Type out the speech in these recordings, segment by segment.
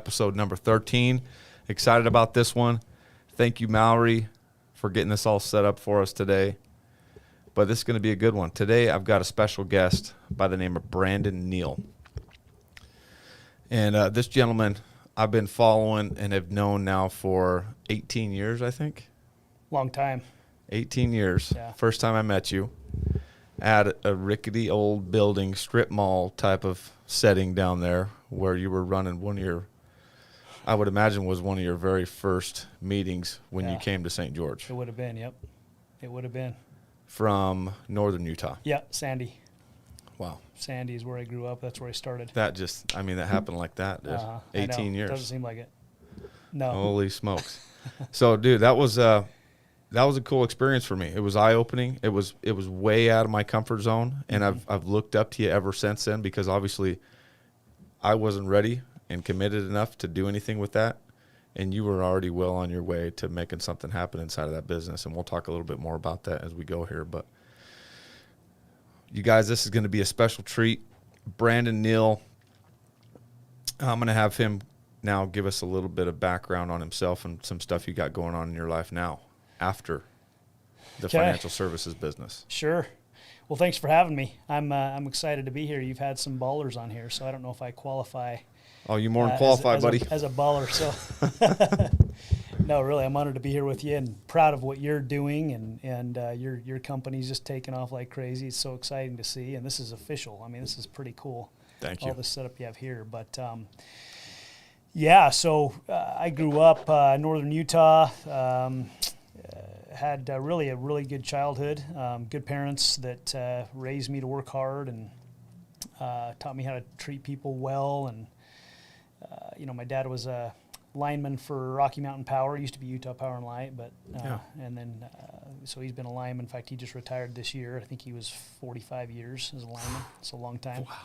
episode number 13. Excited about this one. Thank you, Mallory, for getting this all set up for us today. But this is going to be a good one. Today, I've got a special guest by the name of Brandon Neal. And this gentleman I've been following and have known now for 18 years, I think. Long time. 18 years. Yeah. First time I met you at a rickety old building, strip mall type of setting down there where you were running one of your, I would imagine was one of your very first meetings when you came to St. George. It would have been, yep. It would have been. From northern Utah. Yeah, Sandy. Wow. Sandy is where I grew up. That's where I started. That just, I mean, that happened like that. 18 years. Doesn't seem like it. No. Holy smokes. So, dude, that was a cool experience for me. It was eye-opening. It was way out of my comfort zone, and I've looked up to you ever since then because obviously I wasn't ready and committed enough to do anything with that, and you were already well on your way to making something happen inside of that business, and we'll talk a little bit more about that as we go here. But you guys, this is going to be a special treat. Brandon Neal, I'm going to have him now give us a little bit of background on himself and some stuff you got going on in your life now after the financial services business. Sure. Well, thanks for having me. I'm excited to be here. You've had some ballers on here, so I don't know if I qualify. Oh, you more than qualified, buddy. As a baller, so. No, really, I'm honored to be here with you and proud of what you're doing, and your company's just taking off like crazy. It's so exciting to see, and this is official. I mean, this is pretty cool. Thank you. All the setup you have here, but yeah. So I grew up northern Utah. Had really a really good childhood. Good parents that raised me to work hard and taught me how to treat people well. And my dad was a lineman for Rocky Mountain Power. Used to be Utah Power and Light, but and then so he's been a lineman. In fact, he just retired this year. I think he was 45 years as a lineman. It's a long time. Wow.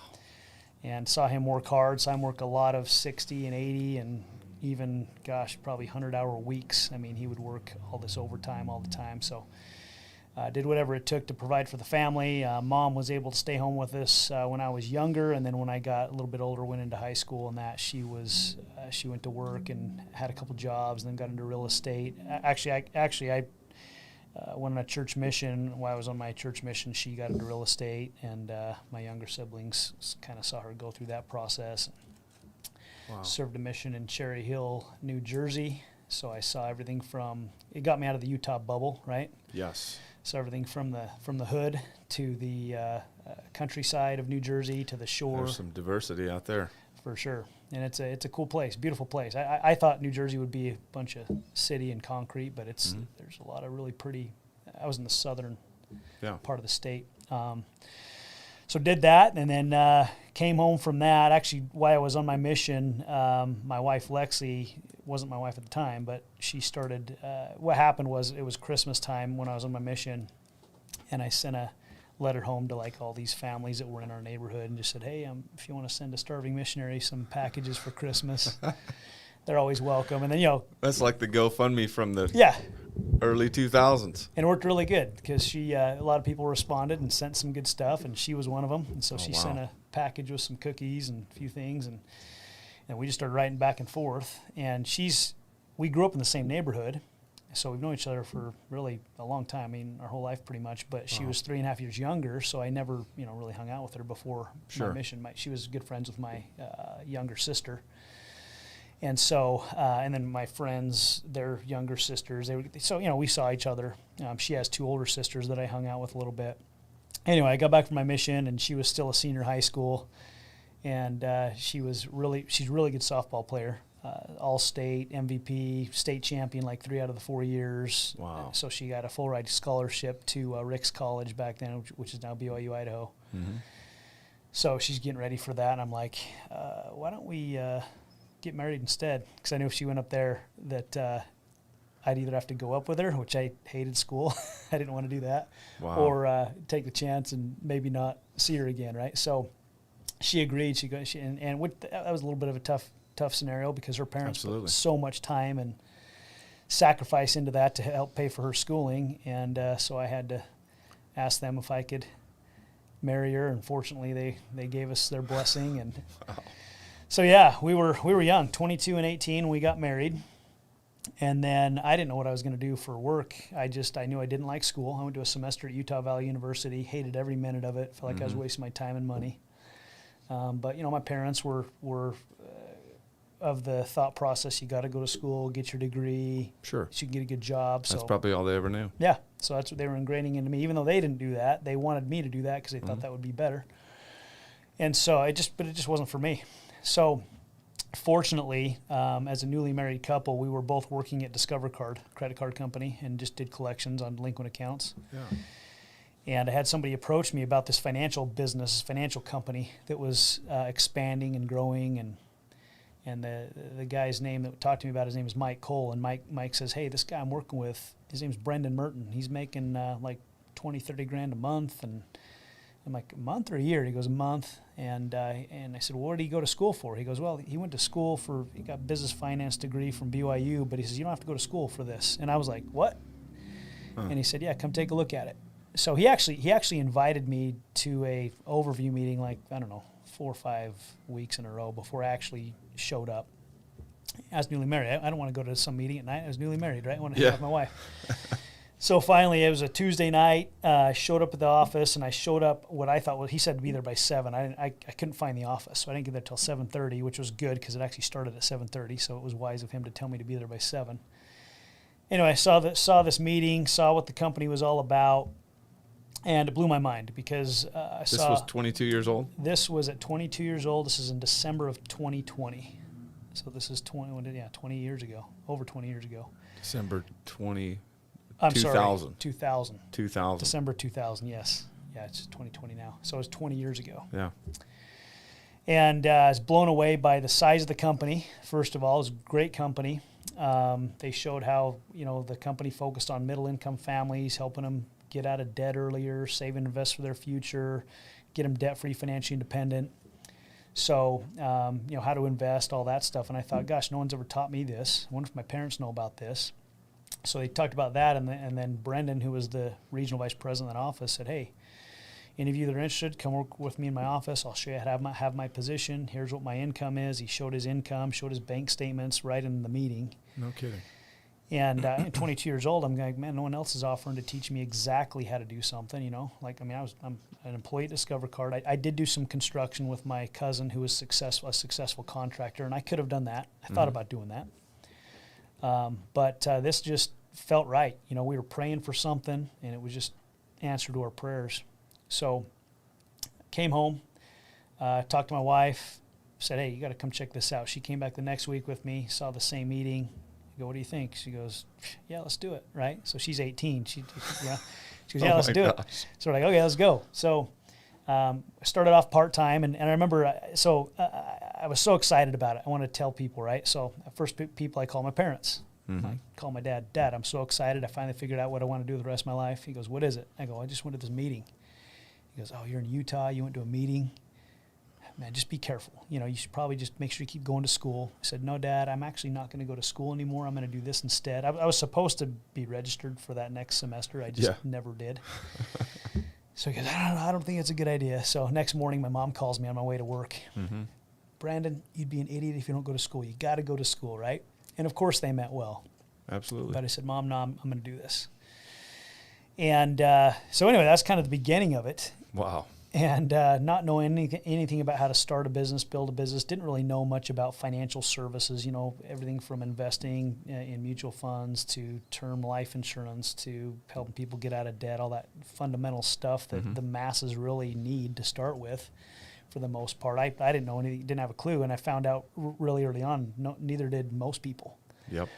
And saw him work hard. Saw him work a lot of 60 and 80 and even, probably 100-hour weeks. I mean, he would work all this overtime all the time. So did whatever it took to provide for the family. Mom was able to stay home with us when I was younger, and then when I got a little bit older, went into high school, and that she went to work and had a couple jobs, and then got into real estate. I went on a church mission. While I was on my church mission, she got into real estate, and my younger siblings kind of saw her go through that process. Wow. Served a mission in Cherry Hill, New Jersey. So I saw everything from, it got me out of the Utah bubble, right? Yes. So everything from the hood to the countryside of New Jersey to the shore. There's some diversity out there. For sure. And it's a cool place, beautiful place. I thought New Jersey would be a bunch of city and concrete, but there's a lot of really pretty, I was in the southern part of the state. So did that, and then came home from that. Actually, while I was on my mission, my wife Lexi wasn't my wife at the time, but she started. What happened was it was Christmas time when I was on my mission, and I sent a letter home to like all these families that were in our neighborhood, and just said, "Hey, if you want to send a starving missionary some packages for Christmas, they're always welcome." And then that's like the GoFundMe from the early 2000s. And it worked really good because a lot of people responded and sent some good stuff, and she was one of them. And so she sent a package with some cookies and a few things, and we just started writing back and forth. And we grew up in the same neighborhood, so we've known each other for really a long time. I mean, our whole life pretty much. But she was 3.5 years younger, so I never really hung out with her before my mission. She was good friends with my younger sister. And so, and then my friends, their younger sisters, we saw each other. She has 2 older sisters that I hung out with a little bit. Anyway, I got back from my mission, and she was still a senior high school, and she's a really good softball player, all-state, MVP, state champion like 3 out of the 4 years. Wow. So she got a full-ride scholarship to Rick's College back then, which is now BYU, Idaho. Mm-hmm. So she's getting ready for that, and I'm like, why don't we get married instead? Because I knew if she went up there that I'd either have to go up with her, which I hated school. I didn't want to do that. Wow. Or take the chance and maybe not see her again, right? So she agreed. That was a little bit of a tough scenario because her parents put so much time and sacrifice into that to help pay for her schooling. And so I had to ask them if I could marry her. And fortunately, they gave us their blessing. And So yeah, we were young, 22 and 18 when we got married. And then I didn't know what I was going to do for work. I knew I didn't like school. I went to a semester at Utah Valley University, hated every minute of it, felt like I was wasting my time and money. But, my parents were of the thought process, you got to go to school, get your degree. Sure. So you can get a good job. That's probably all they ever knew. Yeah. So that's what they were ingraining into me. Even though they didn't do that, they wanted me to do that because they thought that would be better. And so it just wasn't for me. So fortunately, as a newly married couple, we were both working at Discover Card, credit card company, and just did collections on delinquent accounts. Yeah. And I had somebody approach me about this financial company that was expanding and growing. And the guy's name that talked to me about his name is Mike Cole. And Mike says, hey, this guy I'm working with, his name's Brendan Merton. He's making like 20, 30 grand a month. And I'm like, a month or a year? He goes, a month. And I said, well, what did he go to school for? He goes, well, he went to school he got a business finance degree from BYU, but he says, you don't have to go to school for this. And I was like, what? And he said, yeah, come take a look at it. So he actually invited me to a overview meeting, like, I don't know, 4 or 5 weeks in a row before I actually showed up. I was newly married. I don't want to go to some meeting at night. I was newly married, right? I want to hang out with my wife. So finally, it was a Tuesday night. I showed up at the office, and I showed up what I thought was, he said to be there by 7. I couldn't find the office, so I didn't get there till 7:30, which was good because it actually started at 7:30, so it was wise of him to tell me to be there by 7. Anyway, I saw this meeting, saw what the company was all about, and it blew my mind because This was 22 years old? This was at 22 years old. This is in December of 2020. So this is 20 years ago, over 20 years ago. December 20. I'm 2000. sorry, 2000. 2000. December 2000, yes. Yeah, it's 2020 now. So it was 20 years ago. Yeah. And I was blown away by the size of the company. First of all, it was a great company. They showed how, the company focused on middle-income families, helping them get out of debt earlier, save and invest for their future, get them debt-free, financially independent. So, how to invest, all that stuff. And I thought, gosh, no one's ever taught me this. I wonder if my parents know about this. So they talked about that, and then Brendan, who was the regional vice president of that office, said, hey, any of you that are interested, come work with me in my office. I'll show you how to have my position. Here's what my income is. He showed his income, showed his bank statements right in the meeting. No kidding. And at 22 years old, I'm like, man, no one else is offering to teach me exactly how to do something, I'm an employee at Discover Card. I did do some construction with my cousin who was a successful contractor, and I could have done that. I thought about doing that. But this just felt right. We were praying for something, and it was just answer to our prayers. So came home, talked to my wife, said, hey, you got to come check this out. She came back the next week with me, saw the same meeting. I go, what do you think? She goes, yeah, let's do it, right? So she's 18. She goes, yeah, let's do it. So we're like, okay, let's go. So I started off part-time, and I remember, I was so excited about it. I wanted to tell people, right? So first people I call my parents. I call my dad, Dad, I'm so excited. I finally figured out what I want to do with the rest of my life. He goes, what is it? I go, I just went to this meeting. He goes, oh, you're in Utah. You went to a meeting. Man, just be careful. You should probably just make sure you keep going to school. I said, no, Dad, I'm actually not going to go to school anymore. I'm going to do this instead. I was supposed to be registered for that next semester. I just never did. So he goes, I don't think it's a good idea. So next morning, my mom calls me on my way to work. Brandon, you'd be an idiot if you don't go to school. You got to go to school, right? And of course, they meant well. Absolutely. But I said, Mom, no, I'm going to do this. And so anyway, that's kind of the beginning of it. Wow. And not knowing anything about how to start a business, build a business, didn't really know much about financial services, everything from investing in mutual funds to term life insurance to helping people get out of debt, all that fundamental stuff that the masses really need to start with for the most part. I didn't know anything, didn't have a clue, and I found out really early on, neither did most people. Yep.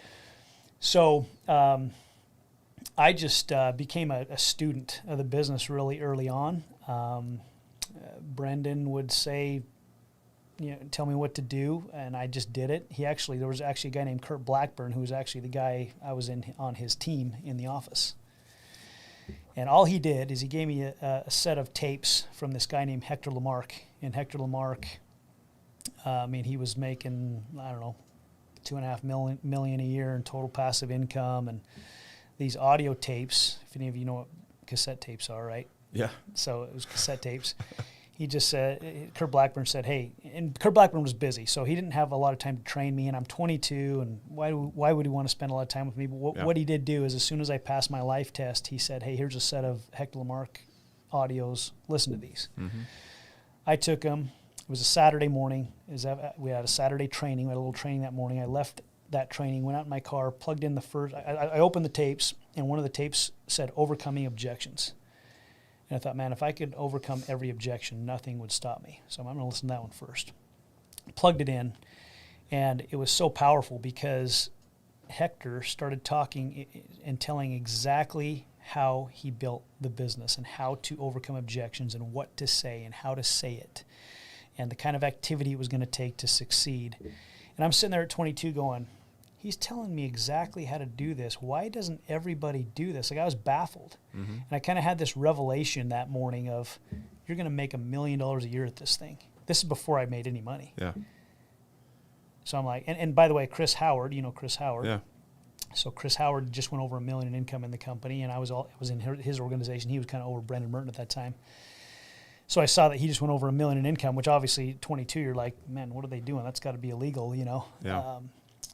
So I just became a student of the business really early on. Brendan would say, tell me what to do, and I just did it. There was actually a guy named Kurt Blackburn who was actually the guy I was on his team in the office. And all he did is he gave me a set of tapes from this guy named Hector Lamarck. And Hector Lamarck, he was making, I don't know, $2.5 million a year in total passive income, and these audio tapes, if any of you know what cassette tapes are, right? Yeah. So it was cassette tapes. he just said, Kurt Blackburn said, hey, and Kurt Blackburn was busy, so he didn't have a lot of time to train me, and I'm 22, and why would he want to spend a lot of time with me? But what he did do is, as soon as I passed my life test, he said, hey, here's a set of Hector Lamarck audios. Listen to these. Mm-hmm. I took them. It was a Saturday morning. We had a Saturday training. We had a little training that morning. I left that training, went out in my car, plugged in the first. I opened the tapes, and one of the tapes said "Overcoming Objections." And I thought, man, if I could overcome every objection, nothing would stop me. So I'm going to listen to that one first. Plugged it in, and it was so powerful because Hector started talking and telling exactly how he built the business and how to overcome objections and what to say and how to say it and the kind of activity it was going to take to succeed. And I'm sitting there at 22 going, he's telling me exactly how to do this. Why doesn't everybody do this? Like, I was baffled. Mm-hmm. And I kind of had this revelation that morning of, you're going to make $1 million a year at this thing. This is before I made any money. Yeah. So I'm like, and by the way, Chris Howard, you know Chris Howard. Yeah. So Chris Howard just went over $1 million in income in the company, and I was in his organization. He was kind of over Brendan Merton at that time. So I saw that he just went over $1 million in income, which obviously at 22, you're like, man, what are they doing? That's got to be illegal, you know? Yeah.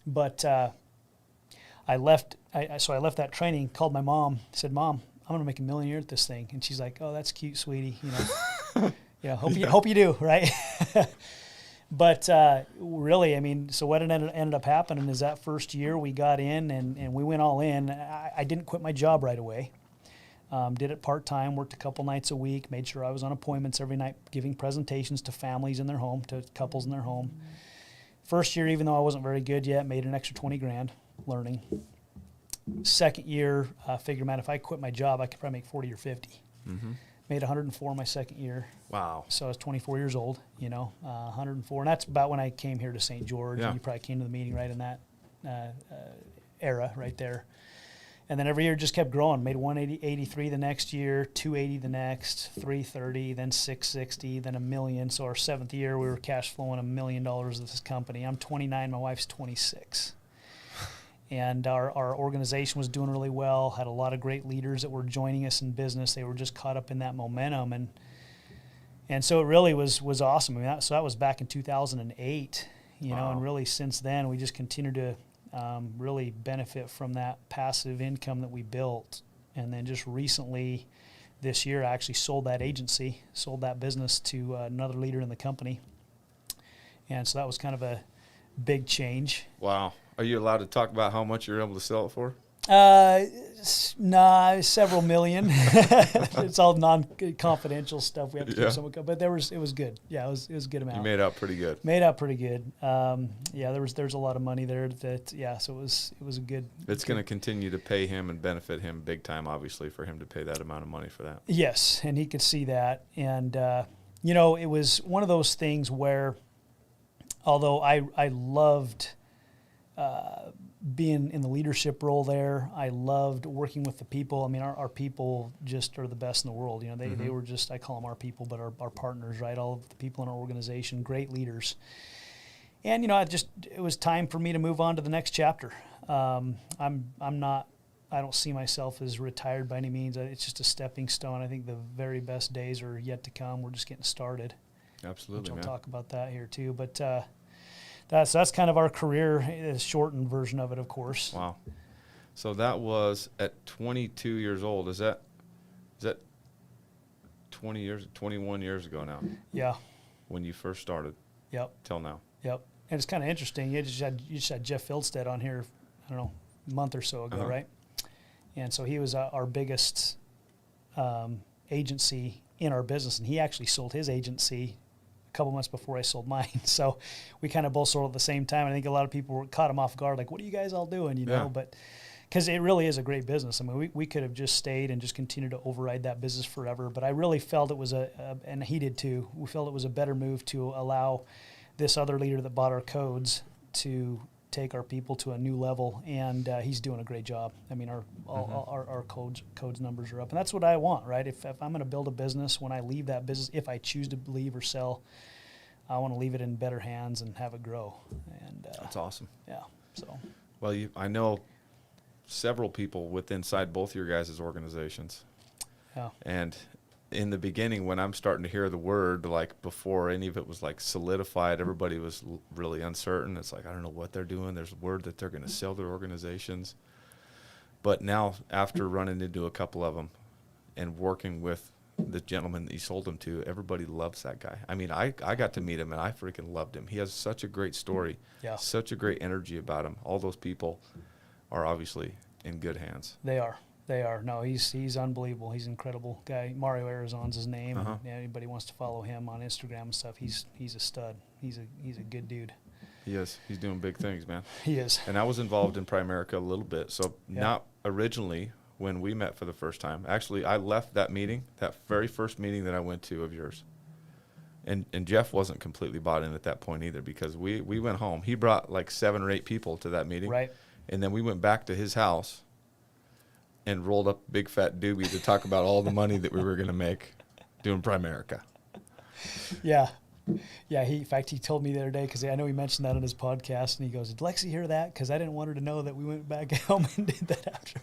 But I left that training, called my mom, said, Mom, I'm going to make $1 million a year at this thing. And she's like, oh, that's cute, sweetie. You know, hope you do, right? But really, I mean, so what ended up happening is that first year we got in and we went all in. I didn't quit my job right away. Did it part-time, worked a couple nights a week, made sure I was on appointments every night, giving presentations to families in their home, to couples in their home. First year, even though I wasn't very good yet, made an extra $20,000 learning. Second year, figured, man, if I quit my job, I could probably make 40 or 50. Mm-hmm. Made 104 my second year. Wow. So I was 24 years old, 104. And that's about when I came here to St. George. Yeah. And you probably came to the meeting right in that era right there. And then every year just kept growing. Made 183 the next year, 280 the next, 330, then 660, then $1 million. So our seventh year, we were cash flowing $1 million of this company. I'm 29, my wife's 26. And our organization was doing really well, had a lot of great leaders that were joining us in business. They were just caught up in that momentum. And so it really was awesome. I mean, that was back in 2008, wow. And really since then, we just continued to really benefit from that passive income that we built. And then just recently this year, I actually sold that business to another leader in the company. And so that was kind of a big change. Wow. Are you allowed to talk about how much you're able to sell it for? Nah, several million. It's all non-confidential stuff. We have to keep someone, but it was good. Yeah, it was a good amount. You made out pretty good. There's a lot of money there. So it was a good. It's going to continue to pay him and benefit him big time, obviously, for him to pay that amount of money for that. Yes, and he could see that, and it was one of those things where, although I loved being in the leadership role there, I loved working with the people. I memean, our people just are the best in the world. They were just, I call them our people, but our partners, right? All of the people in our organization, great leaders. And, it was time for me to move on to the next chapter. I don't see myself as retired by any means. It's just a stepping stone. I think the very best days are yet to come. We're just getting started. Absolutely, I'll talk about that here too. But that's kind of our career, a shortened version of it, of course. Wow. So that was at 22 years old. Is that 21 years ago now? Yeah. When you first started? Yep. Till now? Yep. And it's kind of interesting. You just had Jeff Fieldstead on here, I don't know, a month or so ago, right? And so he was our biggest agency in our business, and he actually sold his agency a couple months before I sold mine. So we kind of both sold at the same time. I think a lot of people caught him off guard, like, what are you guys all doing, But because it really is a great business. I mean, we could have just stayed and just continued to override that business forever. But I really felt it was and he did too, we felt it was a better move to allow this other leader that bought our codes to take our people to a new level, and he's doing a great job. I mean, our codes numbers are up, and that's what I want, right? If I'm going to build a business, when I leave that business, if I choose to leave or sell, I want to leave it in better hands and have it grow. And that's awesome. Yeah. So. Well, I know several people inside both your guys' organizations. Yeah. And in the beginning, when I'm starting to hear the word, like before any of it was like solidified, everybody was really uncertain. It's like, I don't know what they're doing. There's word that they're going to sell their organizations. But now, after running into a couple of them and working with the gentleman that he sold them to, everybody loves that guy. I mean, I got to meet him, and I freaking loved him. He has such a great story, such a great energy about him. All those people are obviously in good hands. They are. No, he's unbelievable. He's an incredible guy. Mario Arizon's his name. And anybody wants to follow him on Instagram and stuff, he's a stud. He's a good dude. He is. He's doing big things, man. He is. And I was involved in Primerica a little bit. So not originally when we met for the first time. Actually, I left that meeting, that very first meeting that I went to of yours. And Jeff wasn't completely bought in at that point either, because we went home. He brought like 7 or 8 people to that meeting. Right. And then we went back to his house and rolled up a big fat doobie to talk about all the money that we were going to make doing Primerica. Yeah. Yeah, in fact, he told me the other day, because I know he mentioned that on his podcast, and he goes, did Lexi hear that? Because I didn't want her to know that we went back home and did that after.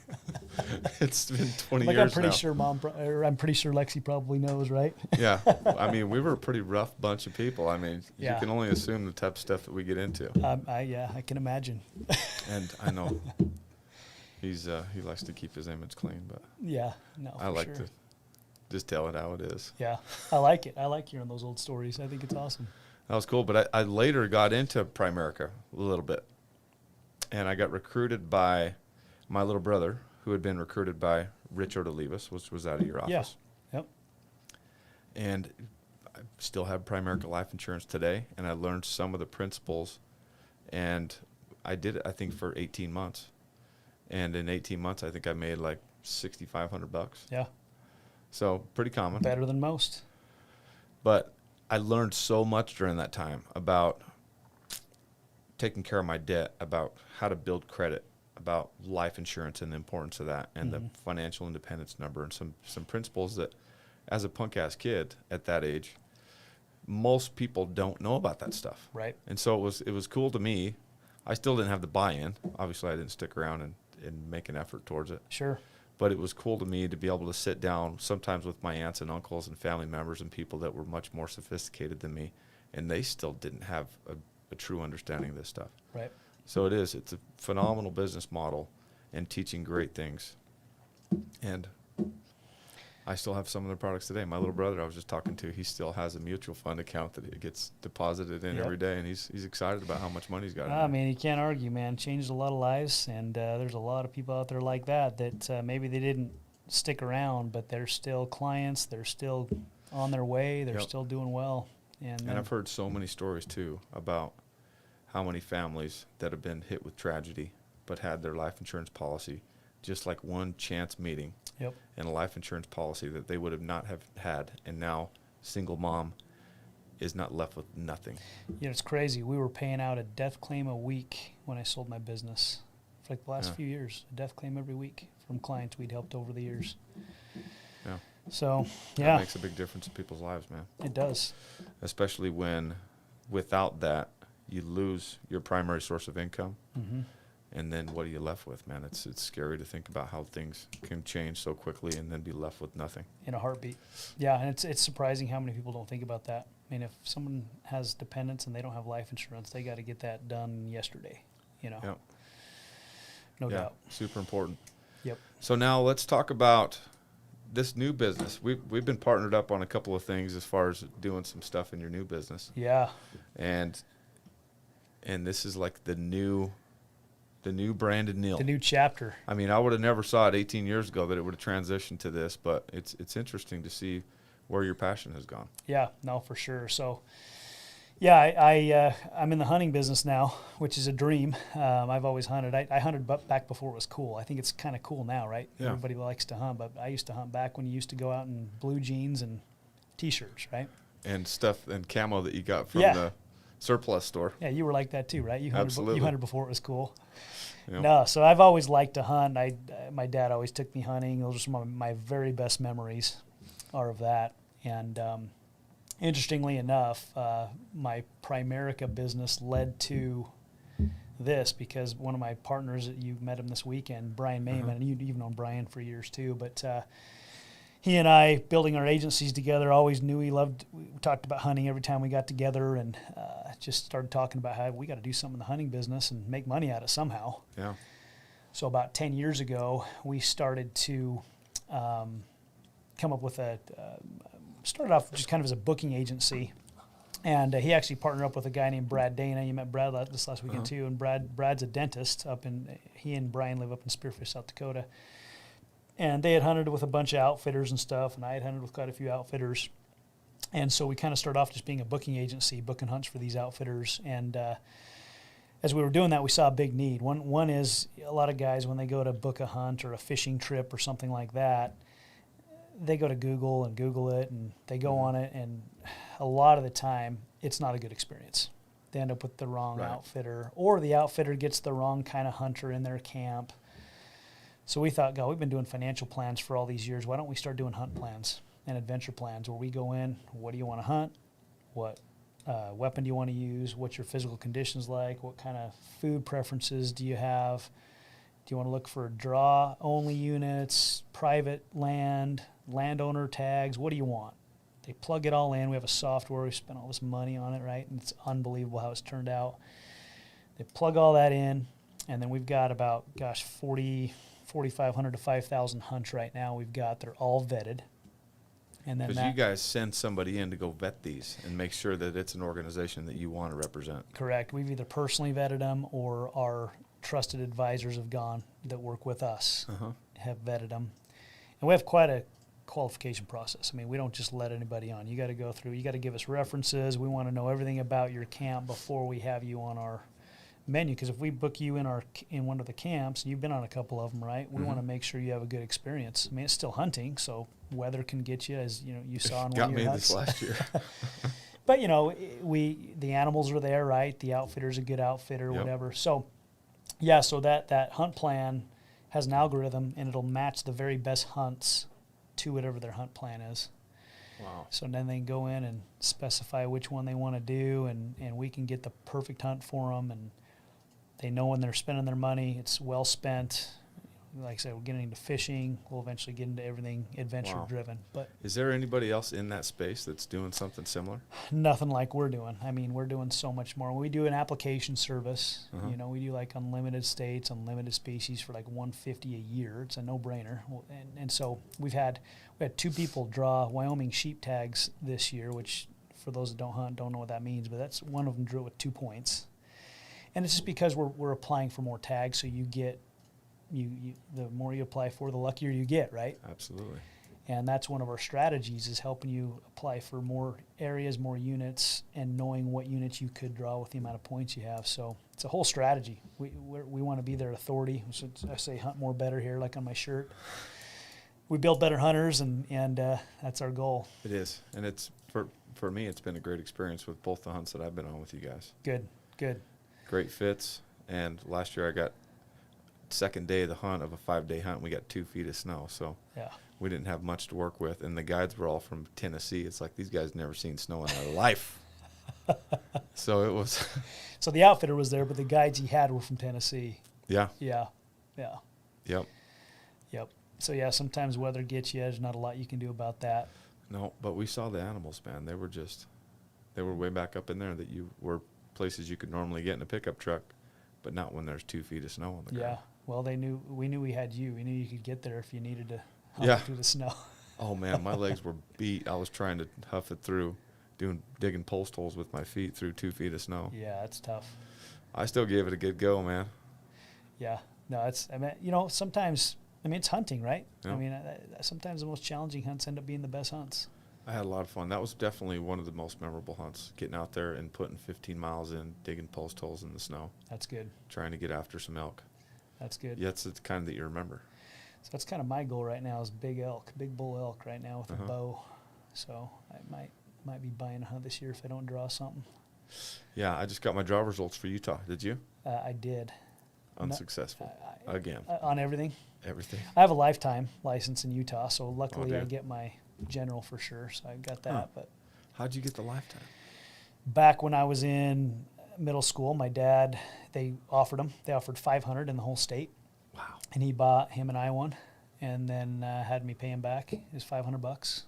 It's been 20 like, years I'm pretty now. I'm pretty sure Lexi probably knows, right? Yeah. I mean, we were a pretty rough bunch of people. I mean, you can only assume the type of stuff that we get into. I can imagine. And I know he likes to keep his image clean, but I like to just tell it how it is. Yeah, I like it. I like hearing those old stories. I think it's awesome. That was cool, but I later got into Primerica a little bit, and I got recruited by my little brother, who had been recruited by Rich Odolivas, which was out of your office. Yeah. Yep. And I still have Primerica life insurance today, and I learned some of the principles, and I did it, I think, for 18 months. And in 18 months, I think I made like $6,500. Yeah. So pretty common. Better than most. But I learned so much during that time about taking care of my debt, about how to build credit, about life insurance and the importance of that, and the financial independence number, and some principles that, as a punk-ass kid at that age, most people don't know about that stuff. Right. And so it was cool to me. I still didn't have the buy-in. Obviously, I didn't stick around and make an effort towards it. Sure. But it was cool to me to be able to sit down sometimes with my aunts and uncles and family members and people that were much more sophisticated than me, and they still didn't have a true understanding of this stuff. Right. So it's a phenomenal business model and teaching great things. And I still have some of the products today. My little brother I was just talking to, he still has a mutual fund account that it gets deposited in every day, and he's excited about how much money he's got in I there. mean, you can't argue, man. Changed a lot of lives, and there's a lot of people out there like that maybe they didn't stick around, but they're still clients. They're still on their way. They're still doing well. And I've heard so many stories, too, about how many families that have been hit with tragedy but had their life insurance policy, just like one chance meeting and a life insurance policy that they would have not have had, and now single mom is not left with nothing. You know, it's crazy. We were paying out a death claim a week when I sold my business for like the last few years. A death claim every week from clients we'd helped over the years. Yeah. So, That makes a big difference in people's lives, man. It does. Especially when, without that, you lose your primary source of income. Mm-hmm. And then what are you left with, man? It's scary to think about how things can change so quickly and then be left with nothing. In a heartbeat. Yeah, and it's surprising how many people don't think about that. I mean, if someone has dependents and they don't have life insurance, they got to get that done yesterday, Yep. No doubt. Super important. Yep. So now let's talk about this new business. We've been partnered up on a couple of things as far as doing some stuff in your new business. Yeah. And this is like the new Brandon Neal. The new chapter. I mean, I would have never saw it 18 years ago that it would have transitioned to this, but it's interesting to see where your passion has gone. Yeah, no, for sure. So, yeah, I'm in the hunting business now, which is a dream. I've always hunted. I hunted back before it was cool. I think it's kind of cool now, right? Yeah. Everybody likes to hunt, but I used to hunt back when you used to go out in blue jeans and T-shirts, right? And stuff and camo that you got from the surplus store. Yeah, you were like that too, right? You hunted before it was cool. Yep. No, so I've always liked to hunt. My dad always took me hunting. Those are some of my very best memories are of that. And interestingly enough, my Primerica business led to this because one of my partners, you met him this weekend, Brian Mayman, and you've known Brian for years too, but he and I, building our agencies together, always knew we talked about hunting every time we got together, and just started talking about how we got to do something in the hunting business and make money at it somehow. Yeah. So about 10 years ago, we started to come up with started off just kind of as a booking agency. And he actually partnered up with a guy named Brad Dana. You met Brad this last weekend too. And Brad's a dentist he and Brian live up in Spearfish, South Dakota. And they had hunted with a bunch of outfitters and stuff, and I had hunted with quite a few outfitters. And so we kind of started off just being a booking agency, booking hunts for these outfitters. And as we were doing that, we saw a big need. One is a lot of guys, when they go to book a hunt or a fishing trip or something like that, they go to Google and Google it, and they go on it, and a lot of the time, it's not a good experience. They end up with the wrong outfitter, or the outfitter gets the wrong kind of hunter in their camp. So we thought, God, we've been doing financial plans for all these years. Why don't we start doing hunt plans and adventure plans where we go in, what do you want to hunt? What weapon do you want to use? What's your physical conditions like? What kind of food preferences do you have? Do you want to look for draw-only units, private land, landowner tags? What do you want? They plug it all in. We have a software. We spent all this money on it, right? And it's unbelievable how it's turned out. They plug all that in, and then we've got about, 4,500 to 5,000 hunts right now. They're all vetted. And then because you guys send somebody in to go vet these and make sure that it's an organization that you want to represent. Correct. We've either personally vetted them, or our trusted advisors that work with us have vetted them. And we have quite a qualification process. I mean, we don't just let anybody on. You got to go through, you got to give us references. We want to know everything about your camp before we have you on our menu, because if we book you in one of the camps, and you've been on a couple of them, right? We want to make sure you have a good experience. I mean, it's still hunting, so weather can get you, as you saw in one of your hunts. Got me this last year. But the animals are there, right? The outfitter's a good outfitter, whatever. So so that hunt plan has an algorithm, and it'll match the very best hunts to whatever their hunt plan is. Wow. So then they can go in and specify which one they want to do, and we can get the perfect hunt for them, and they know when they're spending their money, it's well spent. Like I said, we're getting into fishing. We'll eventually get into everything adventure-driven. But is there anybody else in that space that's doing something similar? Nothing like we're doing. I mean, we're doing so much more. We do an application service. We do like unlimited states, unlimited species for like $150 a year. It's a no-brainer. And so we had 2 people draw Wyoming sheep tags this year, which for those that don't hunt don't know what that means, but that's one of them drew with 2 points. And it's just because we're applying for more tags, so you get the more you apply for, the luckier you get, right? Absolutely. And that's one of our strategies, is helping you apply for more areas, more units, and knowing what units you could draw with the amount of points you have. So it's a whole strategy. We want to be their authority. So I say hunt more better here, like on my shirt. We build better hunters, and that's our goal. It is. And it's for me, it's been a great experience with both the hunts that I've been on with you guys. Good. Great fits. And last year I got second day of the hunt of a 5-day hunt. We got 2 feet of snow. So we didn't have much to work with. And the guides were all from Tennessee. It's like these guys never seen snow in their life. So it was. So the outfitter was there, but the guides he had were from Tennessee. Yeah. Yep. So sometimes weather gets you. There's not a lot you can do about that. No, but we saw the animals, man. They were way back up in there that you were places you could normally get in a pickup truck, but not when there's 2 feet of snow on the ground. Well, we knew we had you. We knew you could get there if you needed to huff through the snow. Oh man, my legs were beat. I was trying to huff it through, digging post holes with my feet through 2 feet of snow. Yeah, it's tough. I still gave it a good go, man. Yeah, no, sometimes, it's hunting, right? Yeah. Sometimes the most challenging hunts end up being the best hunts. I had a lot of fun. That was definitely one of the most memorable hunts, getting out there and putting 15 miles in, digging post holes in the snow. That's good. Trying to get after some elk. That's good. Yeah, it's the kind that you remember. So that's kind of my goal right now, is big bull elk right now with a bow. So I might be buying a hunt this year if I don't draw something. Yeah, I just got my draw results for Utah. Did you? I did. Unsuccessful. Again. On everything? Everything. I have a lifetime license in Utah, so luckily I dude. get my general for sure, so I got that. But how'd you get the lifetime? Back when I was in middle school, my dad, they offered 500 in the whole state. Wow. And he bought him and I one, and then had me pay him back. It was $500.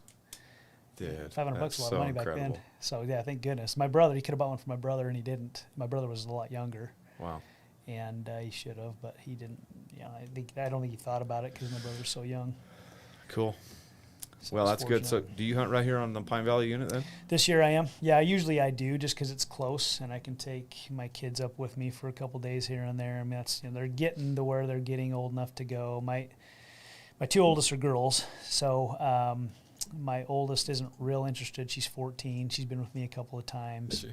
Dude, $500 was a lot of money back then. So yeah, thank goodness. My brother, he could have bought one for my brother, and he didn't. My brother was a lot younger. Wow. And he should have, but he didn't. You know, I don't think he thought about it because my brother's so young. Cool. So well, that's good. So, do you hunt right here on the Pine Valley unit then? This year I am. Yeah, usually I do, just because it's close and I can take my kids up with me for a couple days here and there. I mean, that's, you know, they're getting to where they're getting old enough to go. My two oldest are girls, so my oldest isn't real interested. She's 14. She's been with me a couple of times.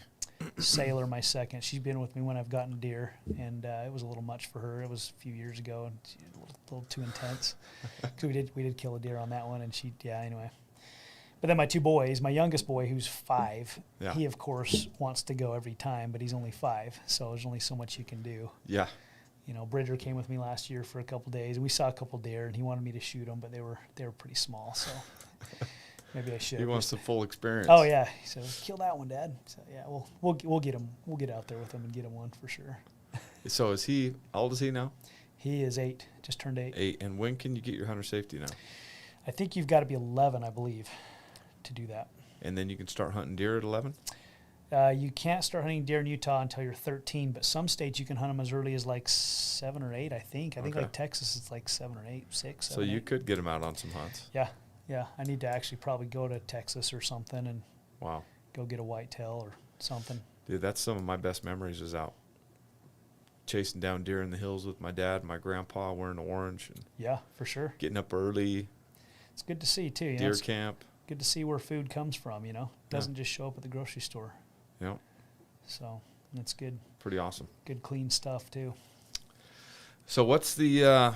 Sailor, my second, she's been with me when I've gotten deer, and it was a little much for her. It was a few years ago, and a little too intense. Cause we did kill a deer on that one, and anyway. But then my two boys, my youngest boy, who's 5, he of course wants to go every time, but he's only 5, so there's only so much you can do. Yeah. You know, Bridger came with me last year for a couple days, and we saw a couple deer, and he wanted me to shoot them, but they were pretty small, so. Maybe I should. He wants the full experience. Oh yeah. So kill that one, Dad. So yeah, we'll get him. We'll get out there with him and get him one for sure. So how old is he now? He is 8. Just turned 8. 8. And when can you get your hunter safety now? I think you've got to be 11, I believe, to do that. And then you can start hunting deer at 11? You can't start hunting deer in Utah until you're 13, but some states you can hunt them as early as like 7 or 8, I think. I think like Texas it's like 7 or 8, 6, 7, So you 8. could get him out on some hunts. Yeah. Yeah, I need to actually probably go to Texas or something and go get a whitetail or something. Dude, that's some of my best memories is out chasing down deer in the hills with my dad and my grandpa wearing orange. And yeah, for sure. Getting up early. It's good to see, too. Deer camp. Good to see where food comes from, you know. It doesn't just show up at the grocery store. Yeah. So that's good. Pretty awesome. Good, clean stuff, too. So what's the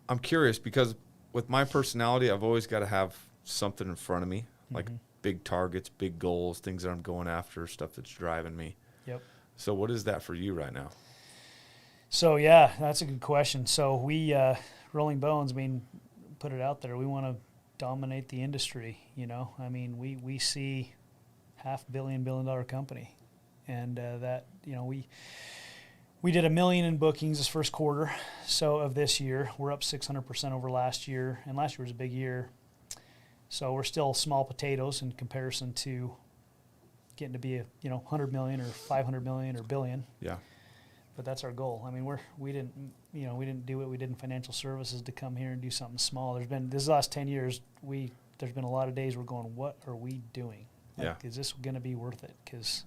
I'm curious because with my personality, I've always got to have something in front of me, like big targets, big goals, things that I'm going after, stuff that's driving me. Yep. So what is that for you right now? So, yeah, that's a good question. So we, Rolling Bones, I mean, put it out there. We want to dominate the industry, you know. I mean, we see $500 million company. And that, you know, we did $1 million in bookings this first quarter, so of this year. We're up 600% over last year, and last year was a big year. So we're still small potatoes in comparison to getting to be $100 million or $500 million or $1 billion. Yeah. But that's our goal. I mean, we didn't do what we did in financial services to come here and do something small. This last 10 years, there's been a lot of days we're going, what are we doing? Is this going to be worth it? Because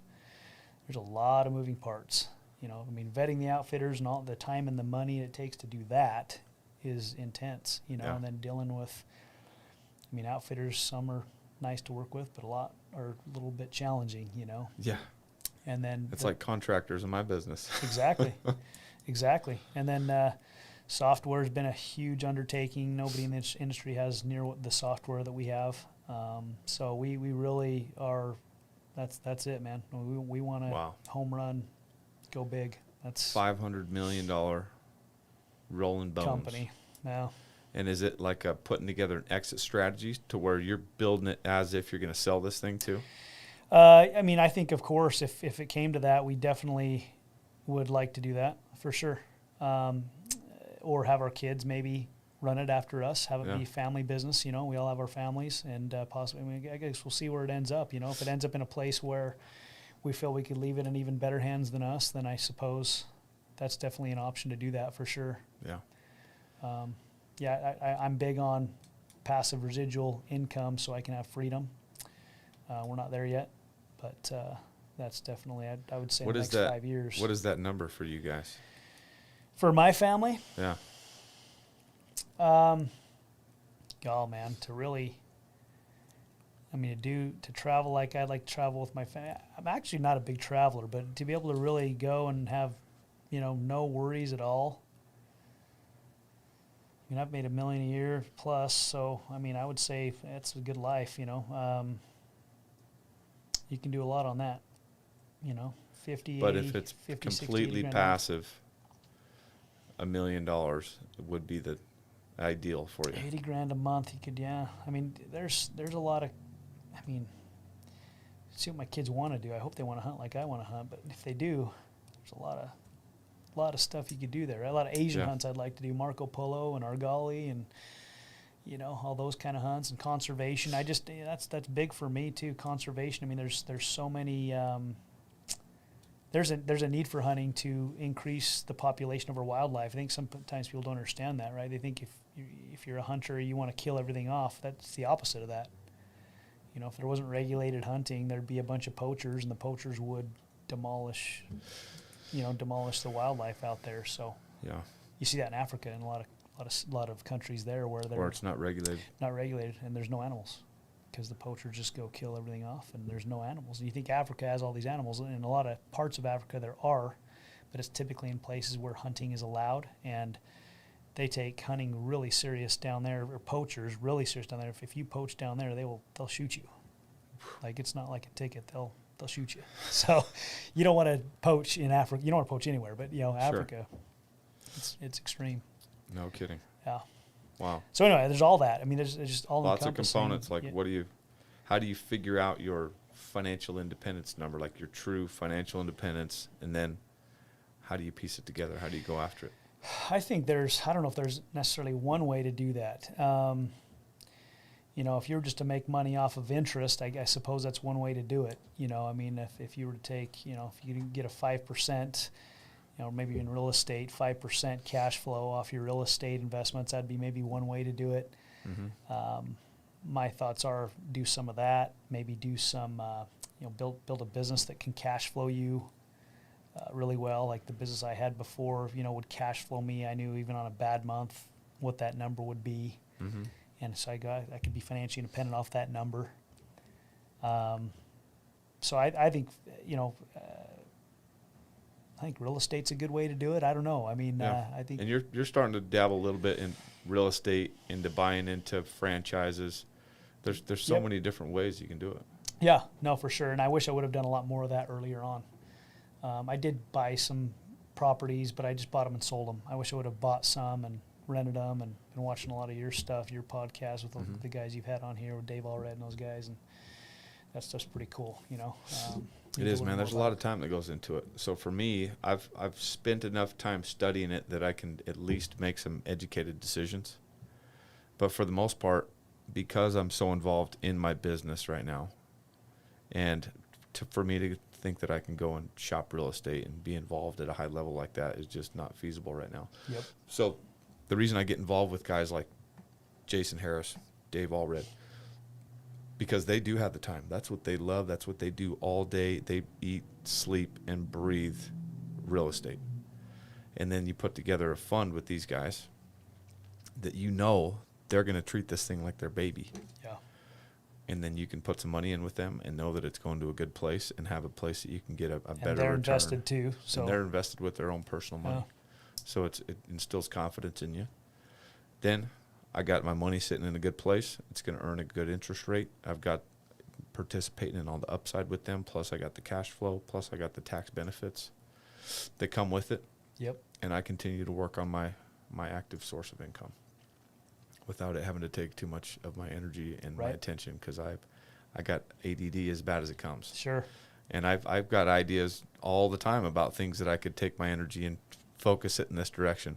there's a lot of moving parts. You know, I mean, vetting the outfitters and all the time and the money it takes to do that is intense, you know, and then dealing with, I mean, outfitters, some are nice to work with, but a lot are a little bit challenging, you know. Yeah. And then it's like contractors in my business. Exactly. Exactly. And then software has been a huge undertaking. Nobody in this industry has near the software that we have. So we really are, that's it, man. We want to home run. Go big. That's $500 million Rolling Bones company now. And is it like putting together an exit strategy to where you're building it as if you're going to sell this thing too? I mean, I think of course if it came to that, we definitely would like to do that for sure. Or have our kids maybe run it after us, have it be family business. You know, we all have our families, and possibly. I mean, I guess we'll see where it ends up. You know, if it ends up in a place where we feel we could leave it in even better hands than us, then I suppose that's definitely an option to do that for sure. Yeah. I'm big on passive residual income so I can have freedom. We're not there yet, but that's definitely, I would say, in the next 5 years. What is that number for you guys? For my family? Yeah. Oh, man, to really... I mean, to travel like I'd like to travel with my family. I'm actually not a big traveler, but to be able to really go and have, no worries at all. I mean, I've made $1 million a year plus, so I mean, I would say that's a good life. You can do a lot on that. 50. But 80, if it's 50, completely 60, passive, $1 million would be the ideal for you. $80,000 a month, you could, yeah. I mean, there's a lot of. I mean, see what my kids want to do. I hope they want to hunt like I want to hunt, but if they do, there's a lot of stuff you could do there. A lot of Asian hunts I'd like to do, Marco Polo and Argali and all those kind of hunts and conservation. That's big for me too. Conservation. I mean, there's so many. There's a need for hunting to increase the population of our wildlife. I think sometimes people don't understand that, right? They think if you're a hunter, you want to kill everything off. That's the opposite of that. If there wasn't regulated hunting, there'd be a bunch of poachers, and the poachers would demolish the wildlife out there. So yeah, you see that in Africa and a lot of countries there where it's not regulated. Not regulated, and there's no animals because the poachers just go kill everything off, and there's no animals. And you think Africa has all these animals, and in a lot of parts of Africa there are, but it's typically in places where hunting is allowed, and they take hunting really serious down there, or poachers really serious down there. If you poach down there, they'll shoot you. Like, it's not like a ticket; they'll shoot you. So you don't want to poach in Africa. You don't want to poach anywhere, but Africa, it's extreme. No kidding. Yeah. Wow. So anyway, there's all that. I mean, there's just all lots of components. Like, yeah. How do you figure out your financial independence number, like your true financial independence, and then how do you piece it together? How do you go after it? I think I don't know if there's necessarily one way to do that. If you were just to make money off of interest, I suppose that's one way to do it. I mean, if you were to take, if you can get a 5%, maybe in real estate, 5% cash flow off your real estate investments, that'd be maybe one way to do it. Mm-hmm. My thoughts are do some of that, maybe do some, build a business that can cash flow you really well. Like the business I had before, would cash flow me. I knew even on a bad month what that number would be. Mm-hmm. And so I could be financially independent off that number. So I think, I think real estate's a good way to do it. I don't know. I mean, yeah. I think. And you're starting to dabble a little bit in real estate, into buying into franchises. There's so many different ways you can do it. Yeah, no, for sure. And I wish I would have done a lot more of that earlier on. I did buy some properties, but I just bought them and sold them. I wish I would have bought some and rented them, and been watching a lot of your stuff, your podcast with the guys you've had on here with Dave Allred and those guys, and that stuff's pretty cool, It is, man. There's a lot of time that goes into it. So for me, I've spent enough time studying it that I can at least make some educated decisions. But for the most part, because I'm so involved in my business right now, and for me to think that I can go and shop real estate and be involved at a high level like that is just not feasible right now. Yep. So the reason I get involved with guys like Jason Harris, Dave Allred, because they do have the time. That's what they love. That's what they do all day. They eat, sleep, and breathe real estate. And then you put together a fund with these guys that they're going to treat this thing like their baby. Yeah. And then you can put some money in with them and know that it's going to a good place and have a place that you can get a better return. And they're invested too. So. And they're invested with their own personal money. Yeah. So it instills confidence in you. Then I got my money sitting in a good place. It's going to earn a good interest rate. I've got participating in all the upside with them. Plus I got the cash flow. Plus I got the tax benefits that come with it. Yep. And I continue to work on my active source of income without it having to take too much of my energy and my attention, because I got ADD as bad as it comes. Sure. And I've got ideas all the time about things that I could take my energy and focus it in this direction.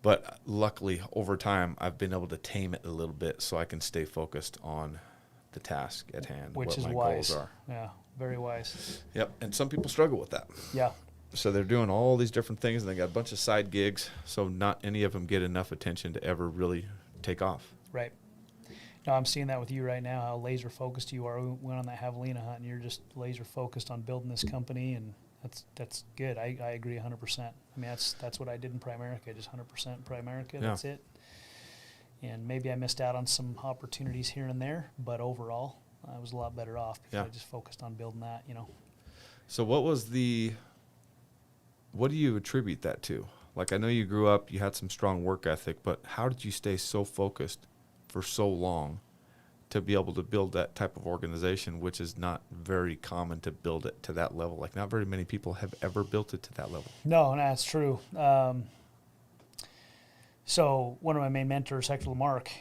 But luckily, over time, I've been able to tame it a little bit so I can stay focused on the task at hand, which what is my wise. goals are. Yeah, very wise. Yep, and some people struggle with that. Yeah. So they're doing all these different things, and they got a bunch of side gigs, so not any of them get enough attention to ever really take off. Right. No, I'm seeing that with you right now, how laser focused you are. We went on that javelina hunt, and you're just laser focused on building this company, and that's good. I agree 100%. I mean, that's what I did in Primerica, just 100% Primerica. That's it. And maybe I missed out on some opportunities here and there, but overall, I was a lot better off because I just focused on building that, So what do you attribute that to? Like, I know you grew up, you had some strong work ethic, but how did you stay so focused for so long to be able to build that type of organization, which is not very common to build it to that level? Like, not very many people have ever built it to that level. No, that's true. So one of my main mentors, Hector Lamarck,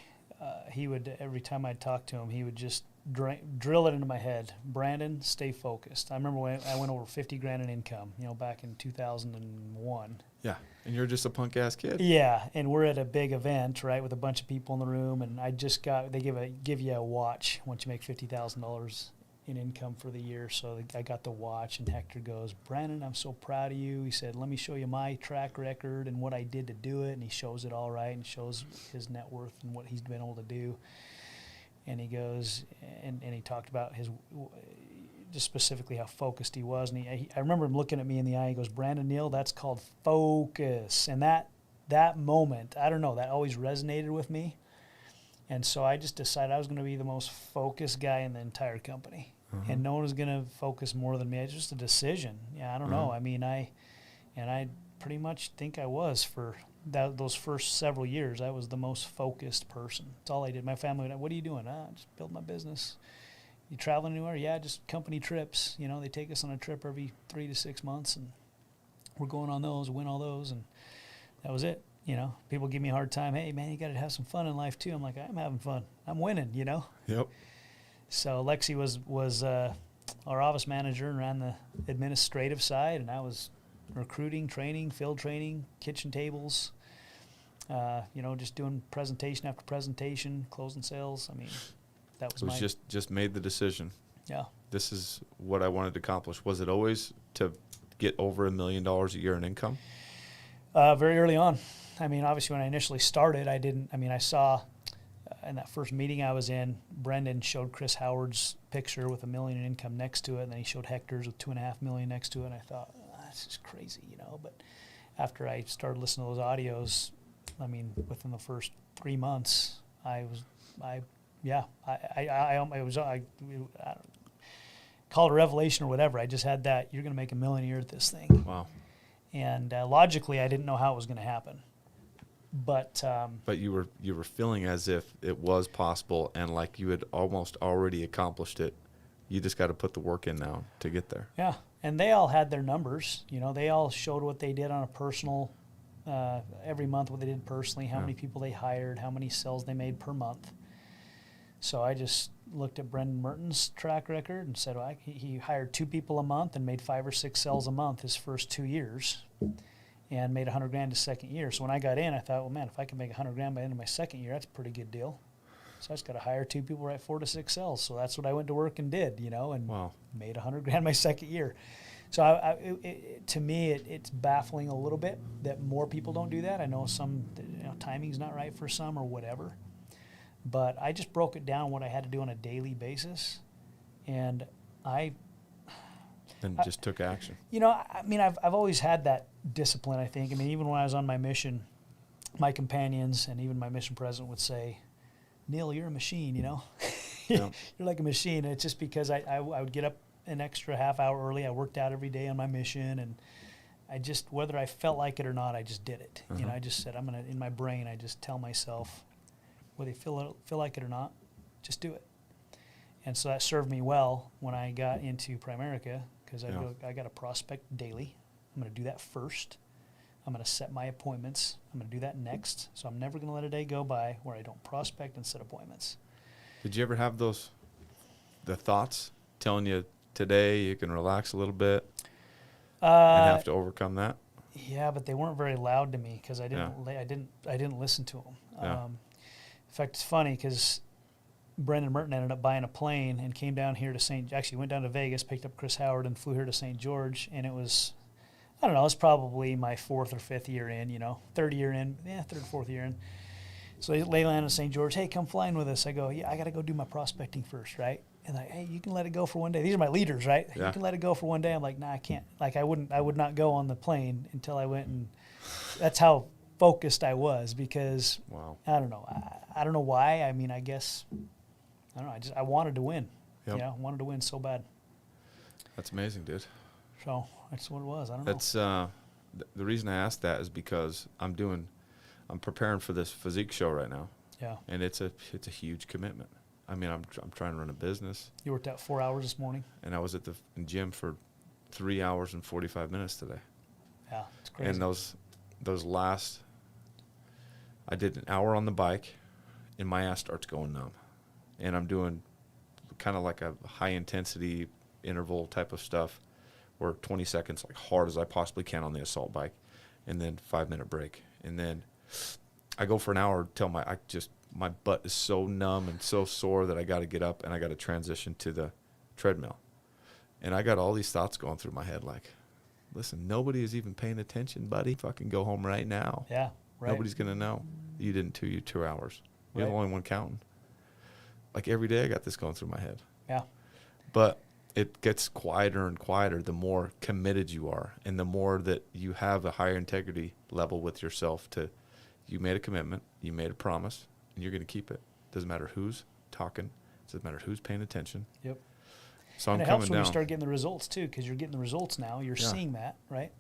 he would, every time I'd talk to him, he would just drill it into my head. Brandon, stay focused. I remember when I went over 50 grand in income, back in 2001. Yeah. And you're just a punk ass kid. Yeah. And we're at a big event, right, with a bunch of people in the room. And they give you a watch once you make $50,000 in income for the year. So I got the watch, and Hector goes, Brandon, I'm so proud of you. He said, let me show you my track record and what I did to do it. And he shows it all right and shows his net worth and what he's been able to do. And he goes, and he talked about just specifically how focused he was. And I remember him looking at me in the eye. He goes, Brandon Neal, that's called focus. And that moment, I don't know, that always resonated with me. And so I just decided I was going to be the most focused guy in the entire company. And no one was going to focus more than me. It's just a decision. Yeah, I don't know. I mean, I pretty much think I was for those first several years. I was the most focused person. That's all I did. My family would, what are you doing? Just build my business. You traveling anywhere? Yeah, just company trips. They take us on a trip every 3 to 6 months, and we're going on those, win all those, and that was it. People give me a hard time. Hey, man, you got to have some fun in life too. I'm like, I'm having fun. I'm winning. Yep. So Lexi was our office manager and ran the administrative side, and I was recruiting, training, field training, kitchen tables. Just doing presentation after presentation, closing sales. I mean, that was just made the decision. Yeah. This is what I wanted to accomplish. Was it always to get over $1 million a year in income? Very early on. I mean, obviously, when I initially started, I saw in that first meeting I was in, Brendan showed Chris Howard's picture with $1 million in income next to it, and then he showed Hector's with $2.5 million next to it, and I thought, that's just crazy, But after I started listening to those audios, I mean, within the first 3 months, I call it a revelation or whatever. I just had that, you're going to make $1 million a year at this thing. Wow. And logically, I didn't know how it was going to happen. But you were feeling as if it was possible, and like you had almost already accomplished it. You just got to put the work in now to get there. Yeah, and they all had their numbers. They all showed what they did on a personal, every month what they did personally, how many people they hired, how many sales they made per month. So I just looked at Brendan Merton's track record and said, well, he hired 2 people a month and made 5 or 6 sales a month his first 2 years, and made $100,000 his second year. So when I got in, I thought, well, man, if I can make $100,000 by the end of my second year, that's a pretty good deal. So I just got to hire 2 people, write 4 to 6 sales. So that's what I went to work and did, and made $100,000 my second year. So to me, it's baffling a little bit that more people don't do that. I know some, timing's not right for some or whatever. But I just broke it down what I had to do on a daily basis, and just took action. I've always had that discipline, I think. I mean, even when I was on my mission, my companions and even my mission president would say, Neil, you're a machine, You're like a machine. And it's just because I would get up an extra half hour early. I worked out every day on my mission, and I just, whether I felt like it or not, I just did it. I just said, in my brain, I just tell myself, whether you feel like it or not, just do it. And so that served me well when I got into Primerica, because I got to prospect daily. I'm going to do that first. I'm going to set my appointments. I'm going to do that next. So I'm never going to let a day go by where I don't prospect and set appointments. Did you ever have the thoughts telling you today you can relax a little bit and have to overcome that? Yeah, but they weren't very loud to me because I didn't listen to them. Yeah. In fact, it's funny because Brendan Merton ended up buying a plane and came down here to went down to Vegas, picked up Chris Howard, and flew here to St. George. And it was, I don't know, it was probably my 4th or 5th year in, third or 4th year in. So they landed in St. George. Hey, come flying with us. I go, yeah, I got to go do my prospecting first, right? And like, hey, you can let it go for one day. These are my leaders, right? Yeah. You can let it go for one day. I'm like, nah, I can't. Like, I would not go on the plane until I went, and that's how focused I was, because I don't know. I don't know why. I mean, I guess, I don't know. I wanted to win. Yep. I wanted to win so bad. That's amazing, dude. So that's what it was. I don't know. That's the reason I asked that is because I'm preparing for this physique show right now. Yeah. And it's a huge commitment. I mean, I'm trying to run a business. You worked out 4 hours this morning. And I was at the gym for 3 hours and 45 minutes today. Yeah, it's crazy. And those last, I did an hour on the bike, and my ass starts going numb. And I'm doing kind of like a high intensity interval type of stuff, where 20 seconds, like hard as I possibly can on the assault bike, and then 5-minute break. And then I go for an hour till my butt is so numb and so sore that I got to get up and I got to transition to the treadmill. And I got all these thoughts going through my head like, listen, nobody is even paying attention, buddy. Fucking go home right now. Yeah, right. Nobody's going to know. You didn't you 2 hours. You're Right. the only one counting. Like every day I got this going through my head. Yeah. But it gets quieter and quieter the more committed you are, and the more that you have a higher integrity level with yourself. You made a commitment, you made a promise, and you're going to keep it. Doesn't matter who's talking. Doesn't matter who's paying attention. Yep. So And I'm it helps coming when down. you start getting the results too, because you're getting the results now. You're Yeah. seeing that, right?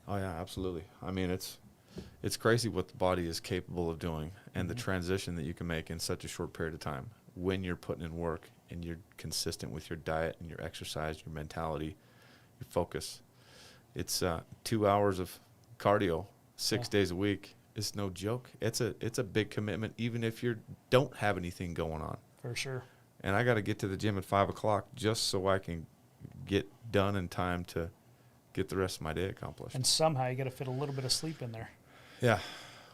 Oh yeah, absolutely. I mean, it's crazy what the body is capable of doing, and the transition that you can make in such a short period of time when you're putting in work and you're consistent with your diet and your exercise, your mentality, your focus. It's 2 hours of cardio 6 Yeah. days a week. It's no joke. It's a big commitment, even if you don't have anything going on. For sure. And I got to get to the gym at 5 o'clock just so I can get done in time to get the rest of my day accomplished. And somehow you got to fit a little bit of sleep in there. Yeah,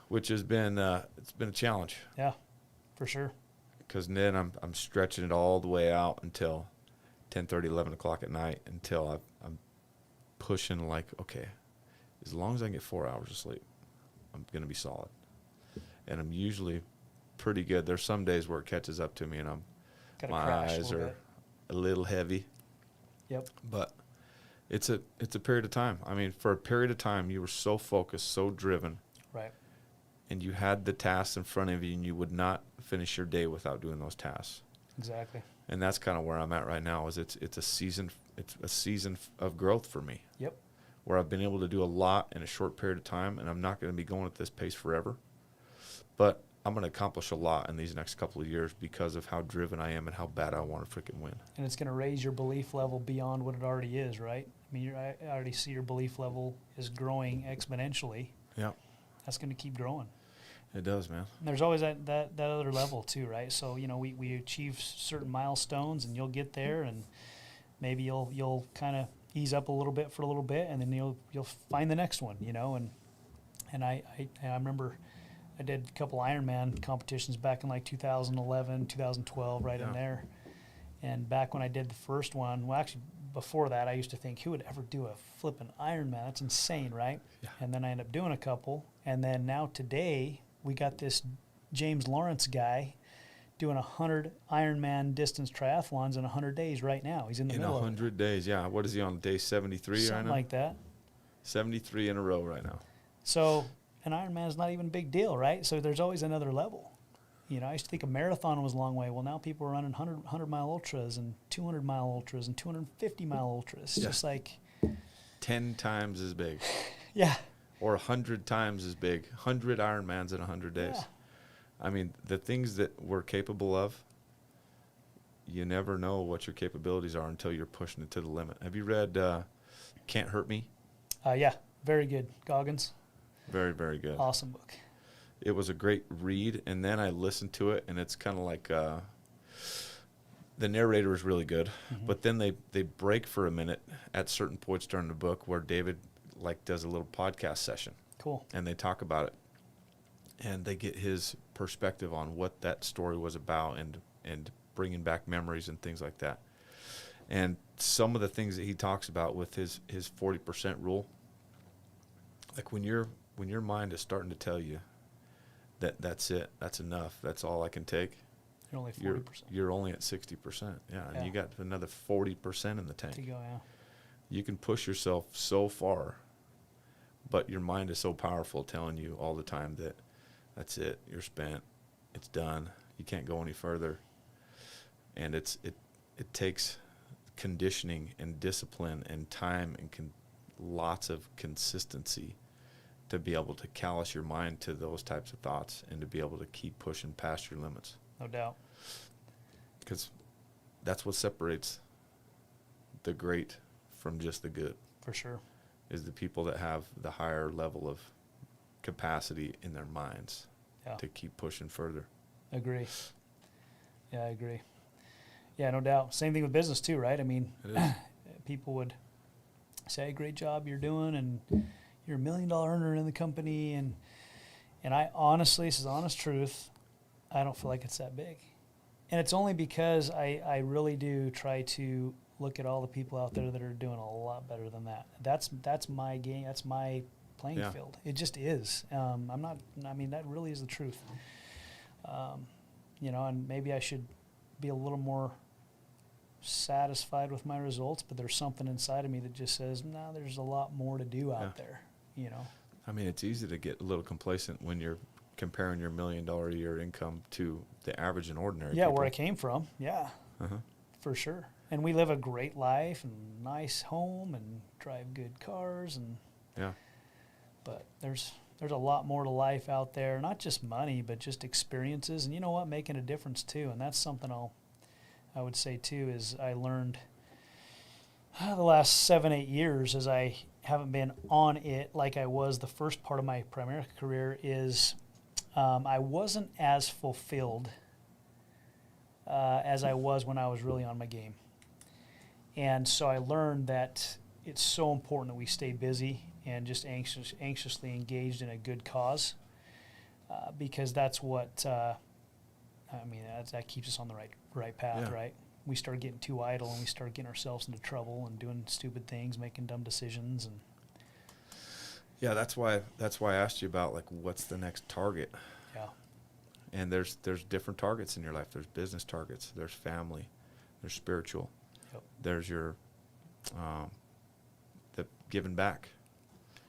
which has been it's been a challenge, Yeah, for sure. because then I'm stretching it all the way out until 10:30, 11 o'clock at night, until I'm pushing like, okay, as long as I can get 4 hours of sleep, I'm gonna be solid. And I'm usually pretty good. There's some days where it catches up to me and Got to my crash eyes a little are bit. a little heavy. Yep. But it's a period of time. I mean, for a period of time, you were so focused, so driven, Right. and you had the tasks in front of you, and you would not finish your day without doing those tasks. Exactly. And that's kind of where I'm at right now. Is it's a season of growth for me, Yep. where I've been able to do a lot in a short period of time, and I'm not going to be going at this pace forever. But I'm going to accomplish a lot in these next couple of years because of how driven I am and how bad I want to freaking win. And it's going to raise your belief level beyond what it already is, right? I mean, I already see your belief level is growing exponentially. Yeah, That's going to keep growing. it does, man. And there's always that other level too, right? So, you know, we achieve certain milestones and you'll get there and maybe you'll kind of ease up a little bit for a little bit and then you'll find the next one, you know, and I remember I did a couple Ironman competitions back in like 2011, 2012, right in Yeah. there. And back when I did the first one, well, actually before that, I used to think, who would ever do a flipping Ironman? That's insane, right? Yeah. And then I ended up doing a couple. And then now today, we got this James Lawrence guy doing 100 Ironman distance triathlons in 100 days right now. He's in the In middle of it. 100 days, yeah. What is he on, day 73 right Something now? like that. 73 in a row right now. So an Ironman is not even a big deal, right? So there's always another level. You know, I used to think a marathon was a long way. Well, now people are running 100-mile ultras and 200-mile ultras and 250-mile ultras. It's Yeah. just like, 10 times as big. yeah, Or 100 times as big. 100 Ironmans in 100 days. Yeah. I mean, the things that we're capable of, you never know what your capabilities are until you're pushing it to the limit. Have you read Can't Hurt Me? yeah, very good. Goggins, Very, very good. awesome book. It was a great read, and then I listened to it, and it's kind of like the narrator is really good, but then they break for a minute at certain points during the book where David does a little podcast session, Cool. and they talk about it, and they get his perspective on what that story was about, and bringing back memories and things like that. And some of the things that he talks about with his 40% rule, like when your mind is starting to tell you that's it, that's enough, that's all I can take, You're only you're 40% you're only at 60%. Yeah, Yeah. and you got another 40% in the to tank. go, yeah. You can push yourself so far, but your mind is so powerful, telling you all the time that that's it, you're spent, it's done, you can't go any further. And it takes conditioning and discipline and time and lots of consistency to be able to callous your mind to those types of thoughts and to be able to keep pushing past your limits. No doubt. Because that's what separates the great from just the good, For sure. is the people that have the higher level of capacity in their minds Yeah. to keep pushing further. Agree. Yeah, I agree. Yeah, no doubt. Same thing with business too, right? I mean, It is. people would say, great job you're doing, and you're $1 million earner in the company. And I honestly, this is honest truth, I don't feel like it's that big. And it's only because I really do try to look at all the people out there that are doing a lot better than that. That's my game. That's my playing field. It just is. That really is the truth. And maybe I should be a little more satisfied with my results, but there's something inside of me that just says, no, there's a lot more to do out there, I mean, it's easy to get a little complacent when you're comparing your $1 million a year income to the average and ordinary people. Where I came from. Yeah, for sure. And we live a great life and nice home and drive good cars but there's a lot more to life out there, not just money, but just experiences, and you know what, making a difference too. And that's something I would say too, is I learned the last 7-8 years, as I haven't been on it like I was the first part of my Primerica career, is I wasn't as fulfilled as I was when I was really on my game. And so I learned that it's so important that we stay busy and just anxiously engaged in a good cause, because that's what that keeps us on the right path, right? We start getting too idle, and we start getting ourselves into trouble and doing stupid things, making dumb decisions, and that's why I asked you about, like, what's the next target. And there's different targets in your life. There's business targets, there's family, there's spiritual, there's your the giving back,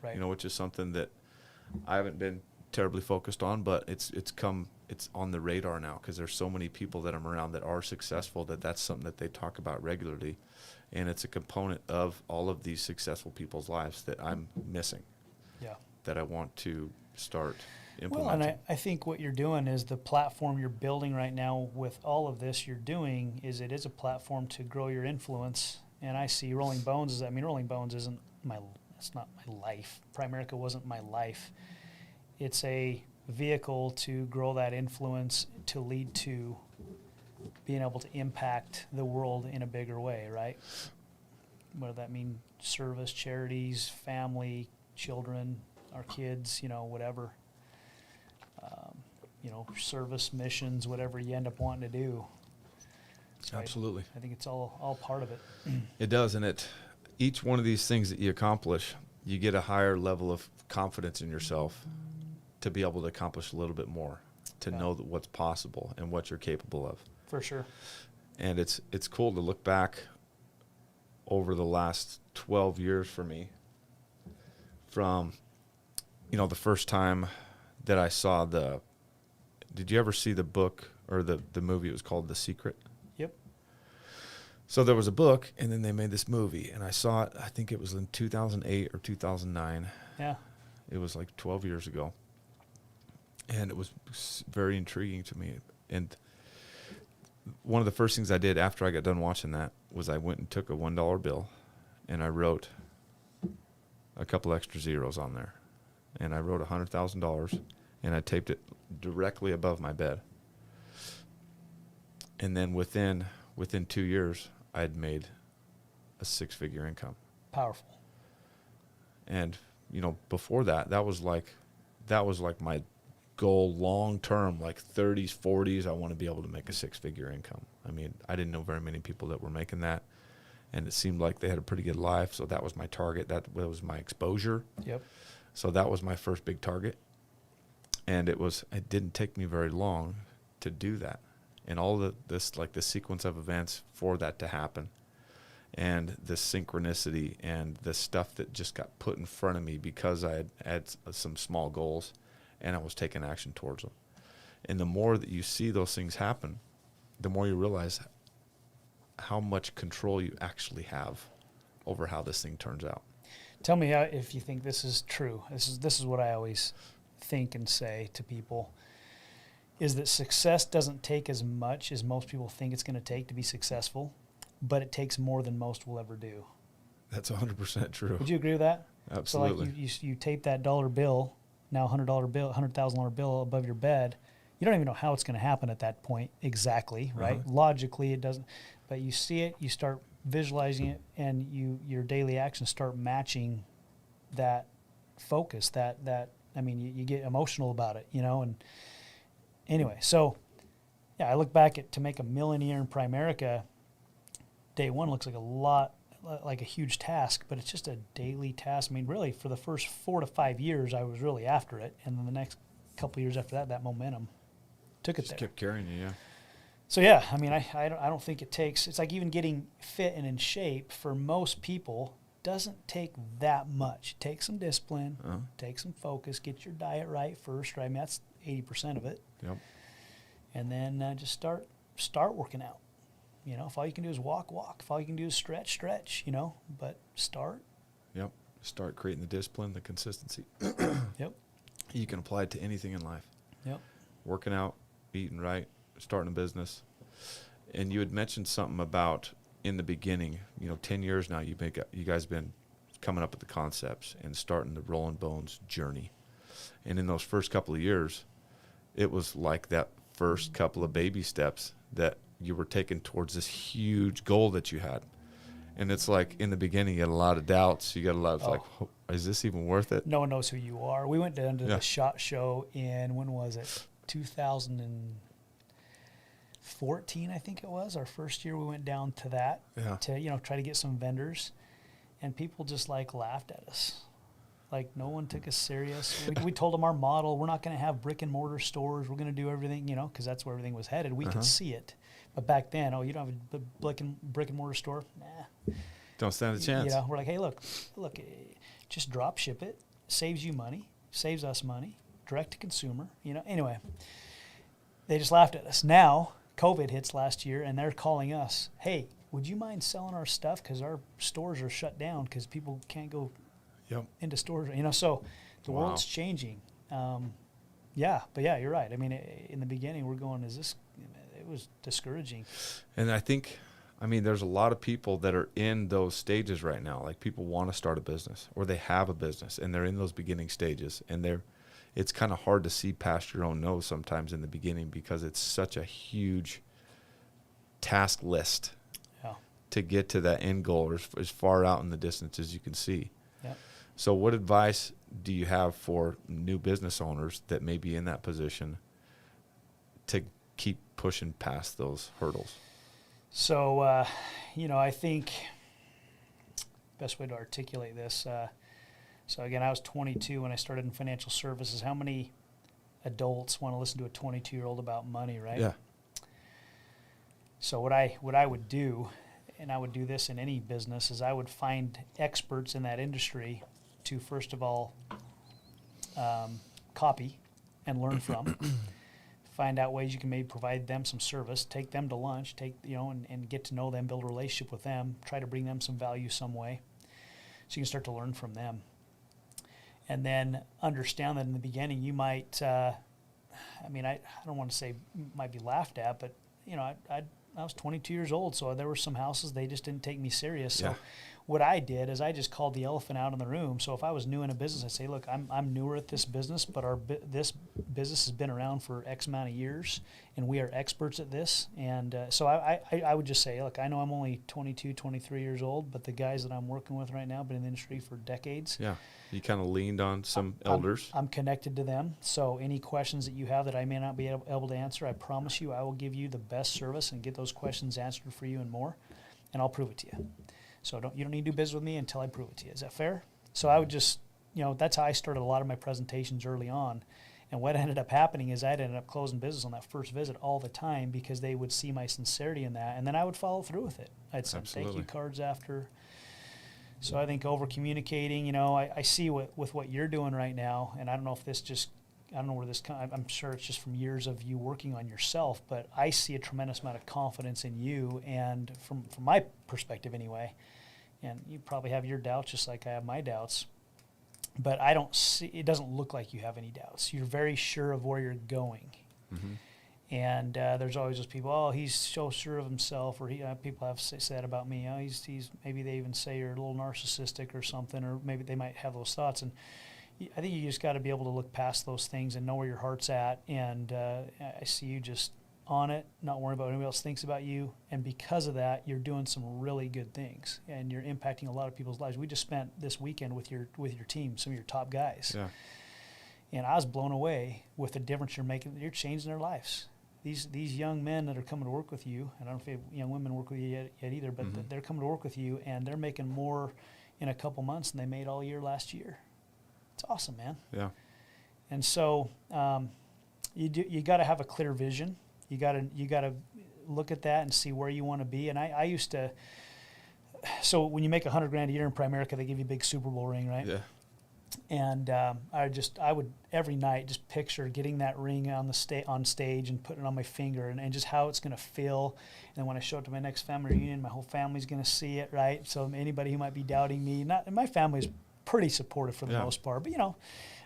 right? Which is something that I haven't been terribly focused on, but it's on the radar now, because there's so many people that I'm around that are successful that's something that they talk about regularly, and it's a component of all of these successful people's lives that I'm missing. That I want to start implementing. Well, and I think what you're doing is the platform you're building right now with all of this you're doing is it is a platform to grow your influence. And I see Rolling Bones Rolling Bones isn't it's not my life. Primerica wasn't my life. It's a vehicle to grow that influence to lead to being able to impact the world in a bigger way, right? Whether that mean service, charities, family, children, our kids, whatever. Service missions, whatever you end up wanting to do. So Absolutely. I think it's all part of it. It does, and each one of these things that you accomplish, you get a higher level of confidence in yourself to be able to accomplish a little bit more, to know that what's possible and what you're capable of. For sure. And it's cool to look back over the last 12 years for me, from the first time that I saw did you ever see the book or the movie? It was called The Secret. Yep. So there was a book, and then they made this movie, and I saw it, I think it was in 2008 or 2009. Yeah. It was like 12 years ago. And it was very intriguing to me. And one of the first things I did after I got done watching that was I went and took a $1 bill, and I wrote a couple extra zeros on there. And I wrote $100,000, and I taped it directly above my bed. And then within 2 years, I had made a 6-figure income. Powerful. And before that was like my goal long term, like 30s, 40s. I want to be able to make a 6-figure income. I mean, I didn't know very many people that were making that, and it seemed like they had a pretty good life. So that was my target. That was my exposure. Yep. So that was my first big target. And it didn't take me very long to do that. And all this sequence of events for that to happen, and the synchronicity and the stuff that just got put in front of me because I had some small goals, and I was taking action towards them. And the more that you see those things happen, the more you realize how much control you actually have over how this thing turns out. Tell me if you think this is true. This is what I always think and say to people, is that success doesn't take as much as most people think it's going to take to be successful, but it takes more than most will ever do. That's 100% true. Would you agree with that? Absolutely. So like you tape that dollar bill, now $100 bill, $100,000 bill above your bed, You don't even know how it's going to happen at that point exactly, right? Logically, it doesn't. But you see it, you start visualizing it, and your daily actions start matching that focus. You get emotional about it, And anyway, so yeah, I look back at to make $1 million a year in Primerica. Day one looks like a huge task, but it's just a daily task. I mean, really, for the first 4 to 5 years, I was really after it, and then the next couple of years after that momentum took it just there. Kept carrying you, yeah. So yeah, I mean, I don't think it takes. It's like even getting fit and in shape for most people doesn't take that much. Take some discipline, take some focus, get your diet right first. Right, I mean that's 80% of it. Yep. And then just start working out. If all you can do is walk. If all you can do is stretch. But start. Yep. Start creating the discipline, the consistency. Yep. You can apply it to anything in life. Yep. Working out, eating right, starting a business. And you had mentioned something about in the beginning, 10 years now, you guys have been coming up with the concepts and starting the Rolling Bones journey. And in those first couple of years, it was like that first couple of baby steps that you were taking towards this huge goal that you had. And it's like in the beginning, you had a lot of doubts. You got a lot of is this even worth it? No one knows who you are. We went down to the SHOT Show in, when was it? 2014, I think it was. Our first year we went down to that to, try to get some vendors. And people just laughed at us. Like no one took us serious. We told them our model. We're not going to have brick and mortar stores. We're going to do everything, because that's where everything was headed. We could see it. But back then, you don't have a brick and mortar store? Nah. Don't stand a chance. We're like, hey, look, just drop ship it. Saves you money. Saves us money. Direct to consumer. Anyway, they just laughed at us. Now, COVID hits last year, and they're calling us, hey, would you mind selling our stuff? Because our stores are shut down because people can't go into stores. So the world's changing. But yeah, you're right. I mean, in the beginning, we're going, it was discouraging. And I think, there's a lot of people that are in those stages right now. Like people want to start a business or they have a business and they're in those beginning stages, and it's kind of hard to see past your own nose sometimes in the beginning because it's such a huge task list to get to that end goal, or as far out in the distance as you can see. Yeah. So what advice do you have for new business owners that may be in that position to keep pushing past those hurdles? So, I think best way to articulate this. So again, I was 22 when I started in financial services. How many adults want to listen to a 22-year-old about money, right? Yeah. So what I would do, and I would do this in any business, is I would find experts in that industry to first of all copy and learn from. Find out ways you can maybe provide them some service, take them to lunch, and get to know them, build a relationship with them, try to bring them some value some way, so you can start to learn from them. And then understand that in the beginning you might, I don't want to say might be laughed at, but I was 22 years old, so there were some houses they just didn't take me serious. So what I did is I just called the elephant out in the room. So if I was new in a business, I'd say, look, I'm newer at this business, but this business has been around for X amount of years, and we are experts at this. And so I would just say, look, I know I'm only 22, 23 years old, but the guys that I'm working with right now have been in the industry for decades. Yeah, you kind of leaned on some elders. I'm connected to them. So any questions that you have that I may not be able to answer, I promise you I will give you the best service and get those questions answered for you and more, and I'll prove it to you. So you don't need to do business with me until I prove it to you. Is that fair? So I would just, that's how I started a lot of my presentations early on. And what ended up happening is I'd ended up closing business on that first visit all the time because they would see my sincerity in that. And then I would follow through with it. I'd send thank you cards after. So I think over communicating, I see with what you're doing right now, and I don't know if this just, I don't know where this comes. I'm sure it's just from years of you working on yourself, but I see a tremendous amount of confidence in you, and from my perspective anyway, and you probably have your doubts just like I have my doubts, but I don't see, it doesn't look like you have any doubts. You're very sure of where you're going. Mm-hmm. And there's always those people, oh, he's so sure of himself, or people have say that about me. Oh, he's maybe they even say you're a little narcissistic or something, or maybe they might have those thoughts. And I think you just got to be able to look past those things and know where your heart's at. And I see you just on it, not worrying about what anybody else thinks about you. And because of that, you're doing some really good things, and you're impacting a lot of people's lives. We just spent this weekend with your team, some of your top guys. Yeah. And I was blown away with the difference you're making. You're changing their lives. These young men that are coming to work with you, and I don't know if young women work with you yet either, but they're coming to work with you, and they're making more in a couple months than they made all year last year. It's awesome, man. Yeah. And so you got to have a clear vision. You got to look at that and see where you want to be. And I used to. So when you make $100,000 a year in Primerica, they give you a big Super Bowl ring, right? Yeah. And I would every night just picture getting that ring on stage and putting it on my finger, and just how it's going to feel. And then when I show it to my next family reunion, my whole family's going to see it, right? So anybody who might be doubting me, my family is pretty supportive for the most part, but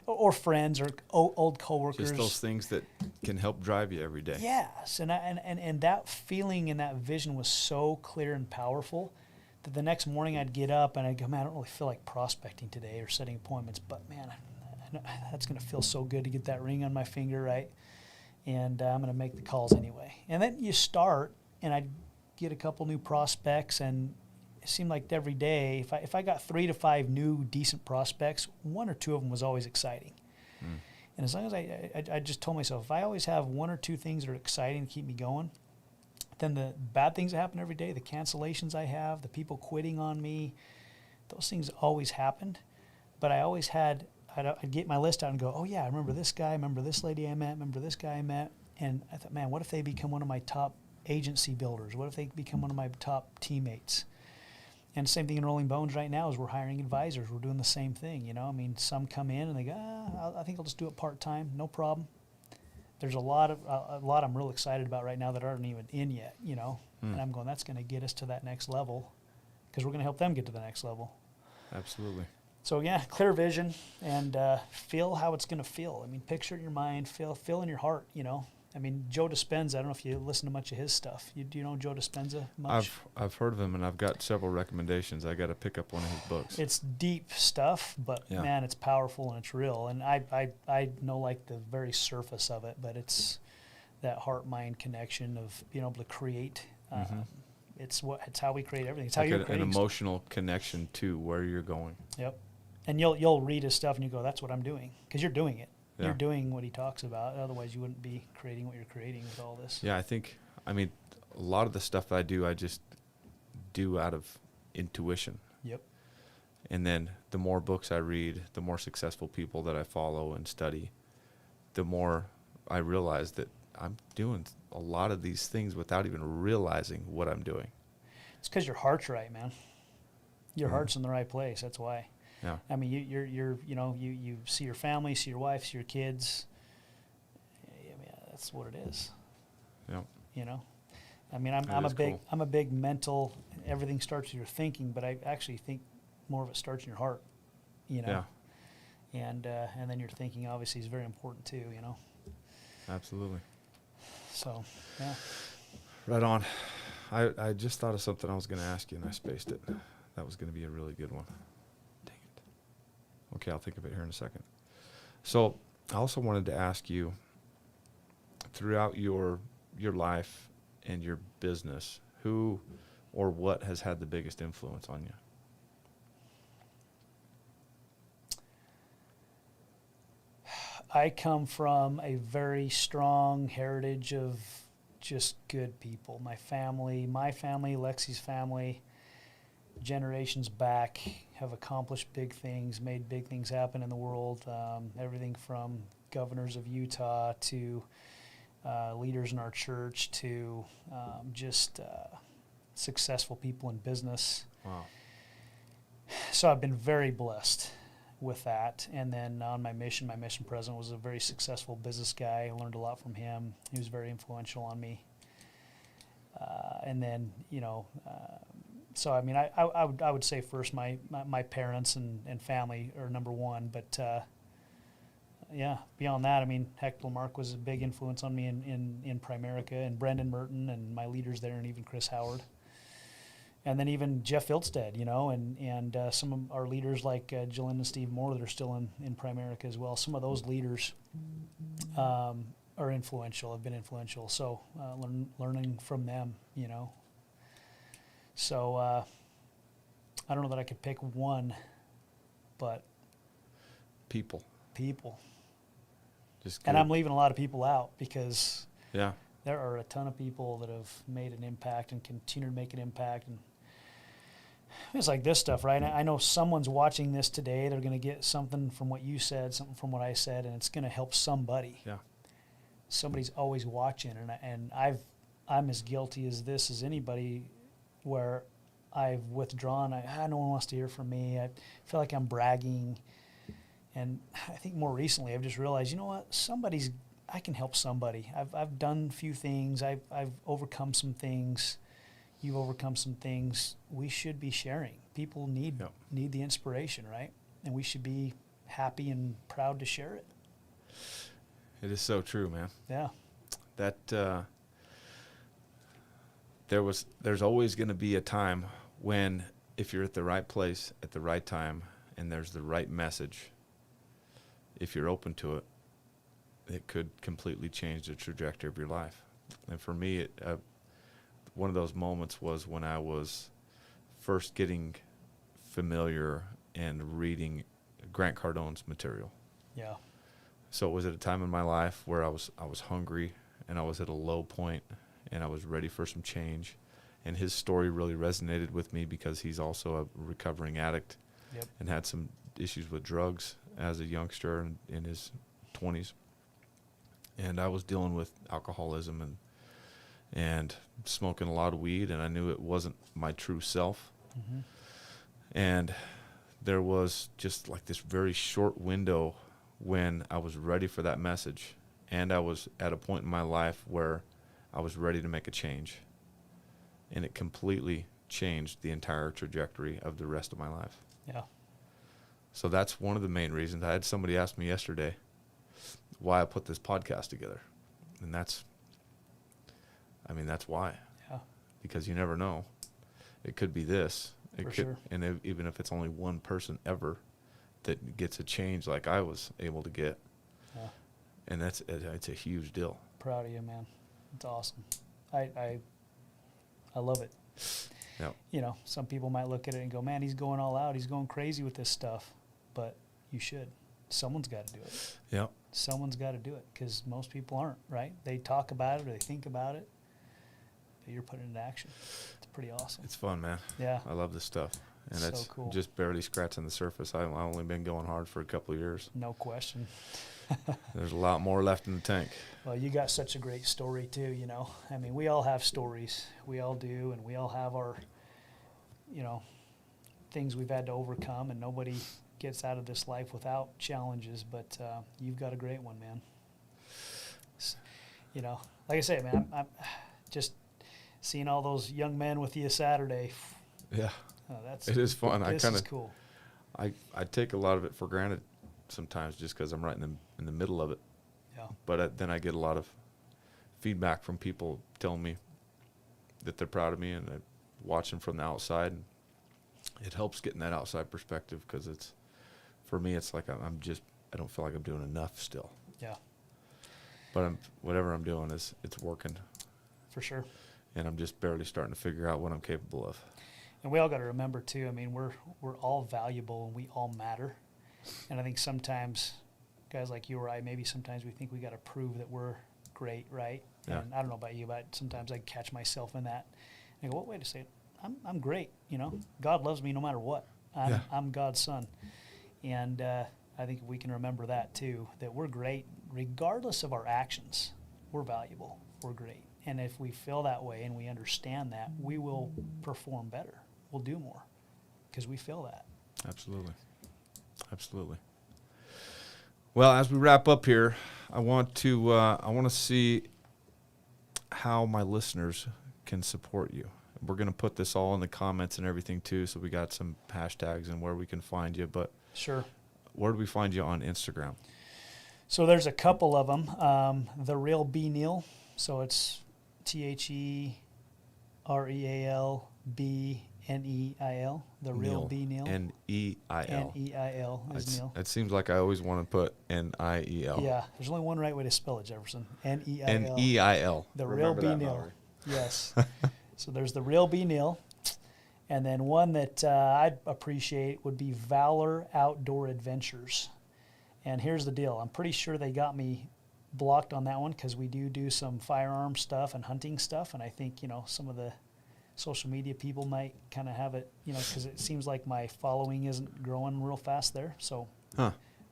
or friends or old coworkers. Just those things that can help drive you every day. Yes, and that feeling and that vision was so clear and powerful that the next morning I'd get up and I'd go, man, I don't really feel like prospecting today or setting appointments, but man, that's going to feel so good to get that ring on my finger, right? And I'm going to make the calls anyway. And then you start, and I'd get a couple new prospects, and it seemed like every day, if I got 3 to 5 new decent prospects, 1 or 2 of them was always exciting. And as long as I just told myself, if I always have 1 or 2 things that are exciting to keep me going, then the bad things that happen every day, the cancellations I have, the people quitting on me, those things always happened. But I always had, I'd get my list out and go, oh yeah, I remember this guy, I remember this lady I met, remember this guy I met. And I thought, man, what if they become one of my top agency builders? What if they become one of my top teammates? And same thing in Rolling Bones right now is we're hiring advisors. We're doing the same thing, I mean, some come in and they go, I think I'll just do it part-time, no problem. There's a lot I'm real excited about right now that aren't even in yet, And I'm going, that's going to get us to that next level, because we're going to help them get to the next level. Absolutely. So, yeah, clear vision and feel how it's going to feel. I mean, picture it in your mind, feel in your heart, I mean, Joe Dispenza, I don't know if you listen to much of his stuff. Do you know Joe Dispenza much? I've heard of him, and I've got several recommendations. I got to pick up one of his books. It's deep stuff, but man, it's powerful and it's real. And I know like the very surface of it, but it's that heart-mind connection of being able to create. It's how we create everything. It's how you're creating an emotional connection to where you're going. Yep. And you'll read his stuff and you go, that's what I'm doing, because you're doing it. Yeah. You're doing what he talks about. Otherwise, you wouldn't be creating what you're creating with all this. Yeah, I mean, a lot of the stuff I do, I just do out of intuition. Yep. And then the more books I read, the more successful people that I follow and study, the more I realize that I'm doing a lot of these things without even realizing what I'm doing. It's because your heart's right, man. Your heart's in the right place. That's why. Yeah. I mean, you see your family, see your wife, see your kids. I mean, that's what it is. Yeah. I mean, I'm a big mental. Everything starts with your thinking, but I actually think more of it starts in your heart. Yeah. And then your thinking obviously is very important too. Absolutely. So yeah. Right on. I just thought of something I was going to ask you, and I spaced it. That was going to be a really good one. Okay, I'll think of it here in a second. So I also wanted to ask you, throughout your life and your business, who or what has had the biggest influence on you? I come from a very strong heritage of just good people. My family, Lexi's family, generations back have accomplished big things, made big things happen in the world. Everything from governors of Utah to leaders in our church to just successful people in business. Wow. So I've been very blessed with that. And then on my mission president was a very successful business guy. I learned a lot from him. He was very influential on me. And then, so I mean, I would say first my parents and family are number one, but yeah, beyond that, I mean, Hector Mark was a big influence on me in Primerica, and Brendan Merton and my leaders there, and even Chris Howard. And then even Jeff Ilstead, you know, and some of our leaders like Jill and Steve Moore that are still in Primerica as well. Some of those leaders are influential, have been influential. So learning from them, you know. So I don't know that I could pick one, but people. Just and I'm leaving a lot of people out because yeah, there are a ton of people that have made an impact and continue to make an impact. And it's like this stuff, right? I know someone's watching this today. They're going to get something from what you said, something from what I said, and it's going to help somebody. Yeah. Somebody's always watching, and I'm as guilty as this as anybody, where I've withdrawn. No one wants to hear from me. I feel like I'm bragging. And I think more recently I've just realized, you know what? I can help somebody. I've done a few things. I've overcome some things. You've overcome some things. We should be sharing. People need the inspiration, right? And we should be happy and proud to share it. It is so true, man. Yeah. That there's always going to be a time when, if you're at the right place at the right time and there's the right message, if you're open to it, it could completely change the trajectory of your life. And for me, one of those moments was when I was first getting familiar and reading Grant Cardone's material. Yeah. So it was at a time in my life where I was hungry and I was at a low point and I was ready for some change. And his story really resonated with me because he's also a recovering addict and had some issues with drugs as a youngster in his 20s. And I was dealing with alcoholism and smoking a lot of weed, and I knew it wasn't my true self. Mm-hmm. And there was just like this very short window when I was ready for that message, and I was at a point in my life where I was ready to make a change. And it completely changed the entire trajectory of the rest of my life. Yeah. So that's one of the main reasons. I had somebody ask me yesterday why I put this podcast together. And that's why. Yeah. Because you never know. It could be this. Sure. And even if it's only one person ever that gets a change like I was able to get. Yeah. And it's a huge deal. Proud of you, man. It's awesome. I love it. Yep. You know, some people might look at it and go, man, he's going all out. He's going crazy with this stuff. But you should. Someone's got to do it. Yep. Someone's got to do it because most people aren't, right? They talk about it or they think about it, but you're putting it into action. It's pretty awesome. It's fun, man. Yeah. I love this stuff. And So it's cool. just barely scratching the surface. I've only been going hard for a couple of years. No question. There's a lot more left in the tank. Well, you got such a great story too, you know. I mean, we all have stories. We all do, and we all have our, you know, things we've had to overcome, and nobody gets out of this life without challenges, but you've got a great one, man. You know, like I say, man, I'm just seeing all those young men with you Saturday. Yeah. That's it is fun. This is cool. I take a lot of it for granted sometimes just because I'm right in the middle of it. Yeah. But then I get a lot of feedback from people telling me that they're proud of me, and I watch them from the outside. And it helps getting that outside perspective because for me, it's like I don't feel like I'm doing enough still. Yeah. But whatever I'm doing it's working. For sure. And I'm just barely starting to figure out what I'm capable of. And we all got to remember too, I mean, we're all valuable and we all matter. And I think sometimes guys like you or I, maybe sometimes we think we got to prove that we're great, right? Yeah. And I don't know about you, but sometimes I catch myself in that. And I go, well, wait a second, I'm great, you know? God loves me no matter what. I'm God's son. And I think we can remember that too, that we're great regardless of our actions. We're valuable. We're great. And if we feel that way and we understand that, we will perform better. We'll do more because we feel that. Absolutely. Absolutely. Well, as we wrap up here, I want to see how my listeners can support you. We're going to put this all in the comments and everything too, so we got some hashtags and where we can find you. But sure. Where do we find you on Instagram? So there's a couple of them. The Real B Neal. So it's TheRealBNEAL. Neil, the real B Neil. Neil. Neil is Neil. It seems like I always want to put Niel. Yeah, there's only one right way to spell it, Jefferson. Neil. Neil. The real B Neil. Yes. So there's the real B Neil. And then one that I'd appreciate would be Valor Outdoor Adventures. And here's the deal. I'm pretty sure they got me blocked on that one because we do some firearm stuff and hunting stuff. And I think, some of the social media people might kind of have it, because it seems like my following isn't growing real fast there. So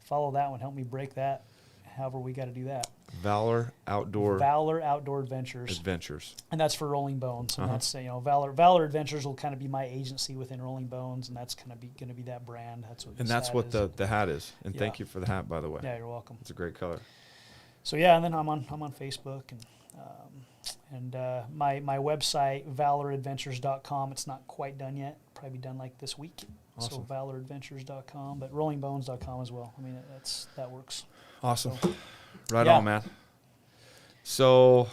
follow that one. Help me break that. However we got to do that. Valor Outdoor Adventures. And that's for Rolling Bones. And that's, Valor Adventures will kind of be my agency within Rolling Bones, and that's going to be that brand. That's what the hat is. And thank you for the hat, by the way. Yeah, you're welcome. It's a great color. So and then I'm on Facebook and my website valoradventures.com. It's not quite done yet. Probably done like this week. Awesome. So valoradventures.com, but rollingbones.com as well. I mean, that works. Awesome. So, right on, man. So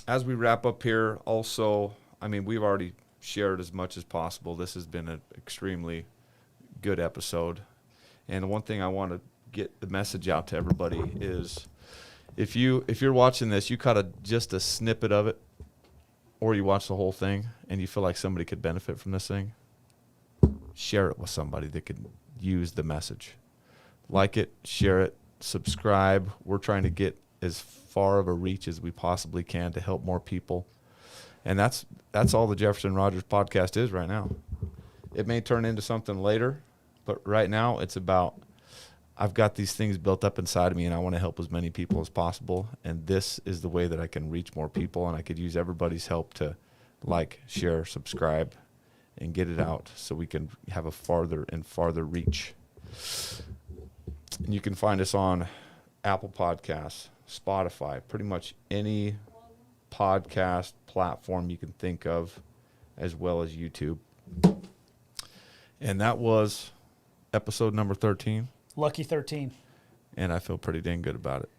as we wrap up here, also, we've already shared as much as possible. This has been an extremely good episode. And the one thing I want to get the message out to everybody is if you're watching this, you caught just a snippet of it, or you watch the whole thing and you feel like somebody could benefit from this thing, share it with somebody that could use the message. Like it, share it, subscribe. We're trying to get as far of a reach as we possibly can to help more people. And that's all the Jefferson Rogers podcast is right now. It may turn into something later, but right now it's about I've got these things built up inside of me and I want to help as many people as possible. And this is the way that I can reach more people, and I could use everybody's help to like, share, subscribe, and get it out so we can have a farther and farther reach. And you can find us on Apple Podcasts, Spotify, pretty much any podcast platform you can think of, as well as YouTube. And that was episode number 13. Lucky 13. And I feel pretty dang good about it.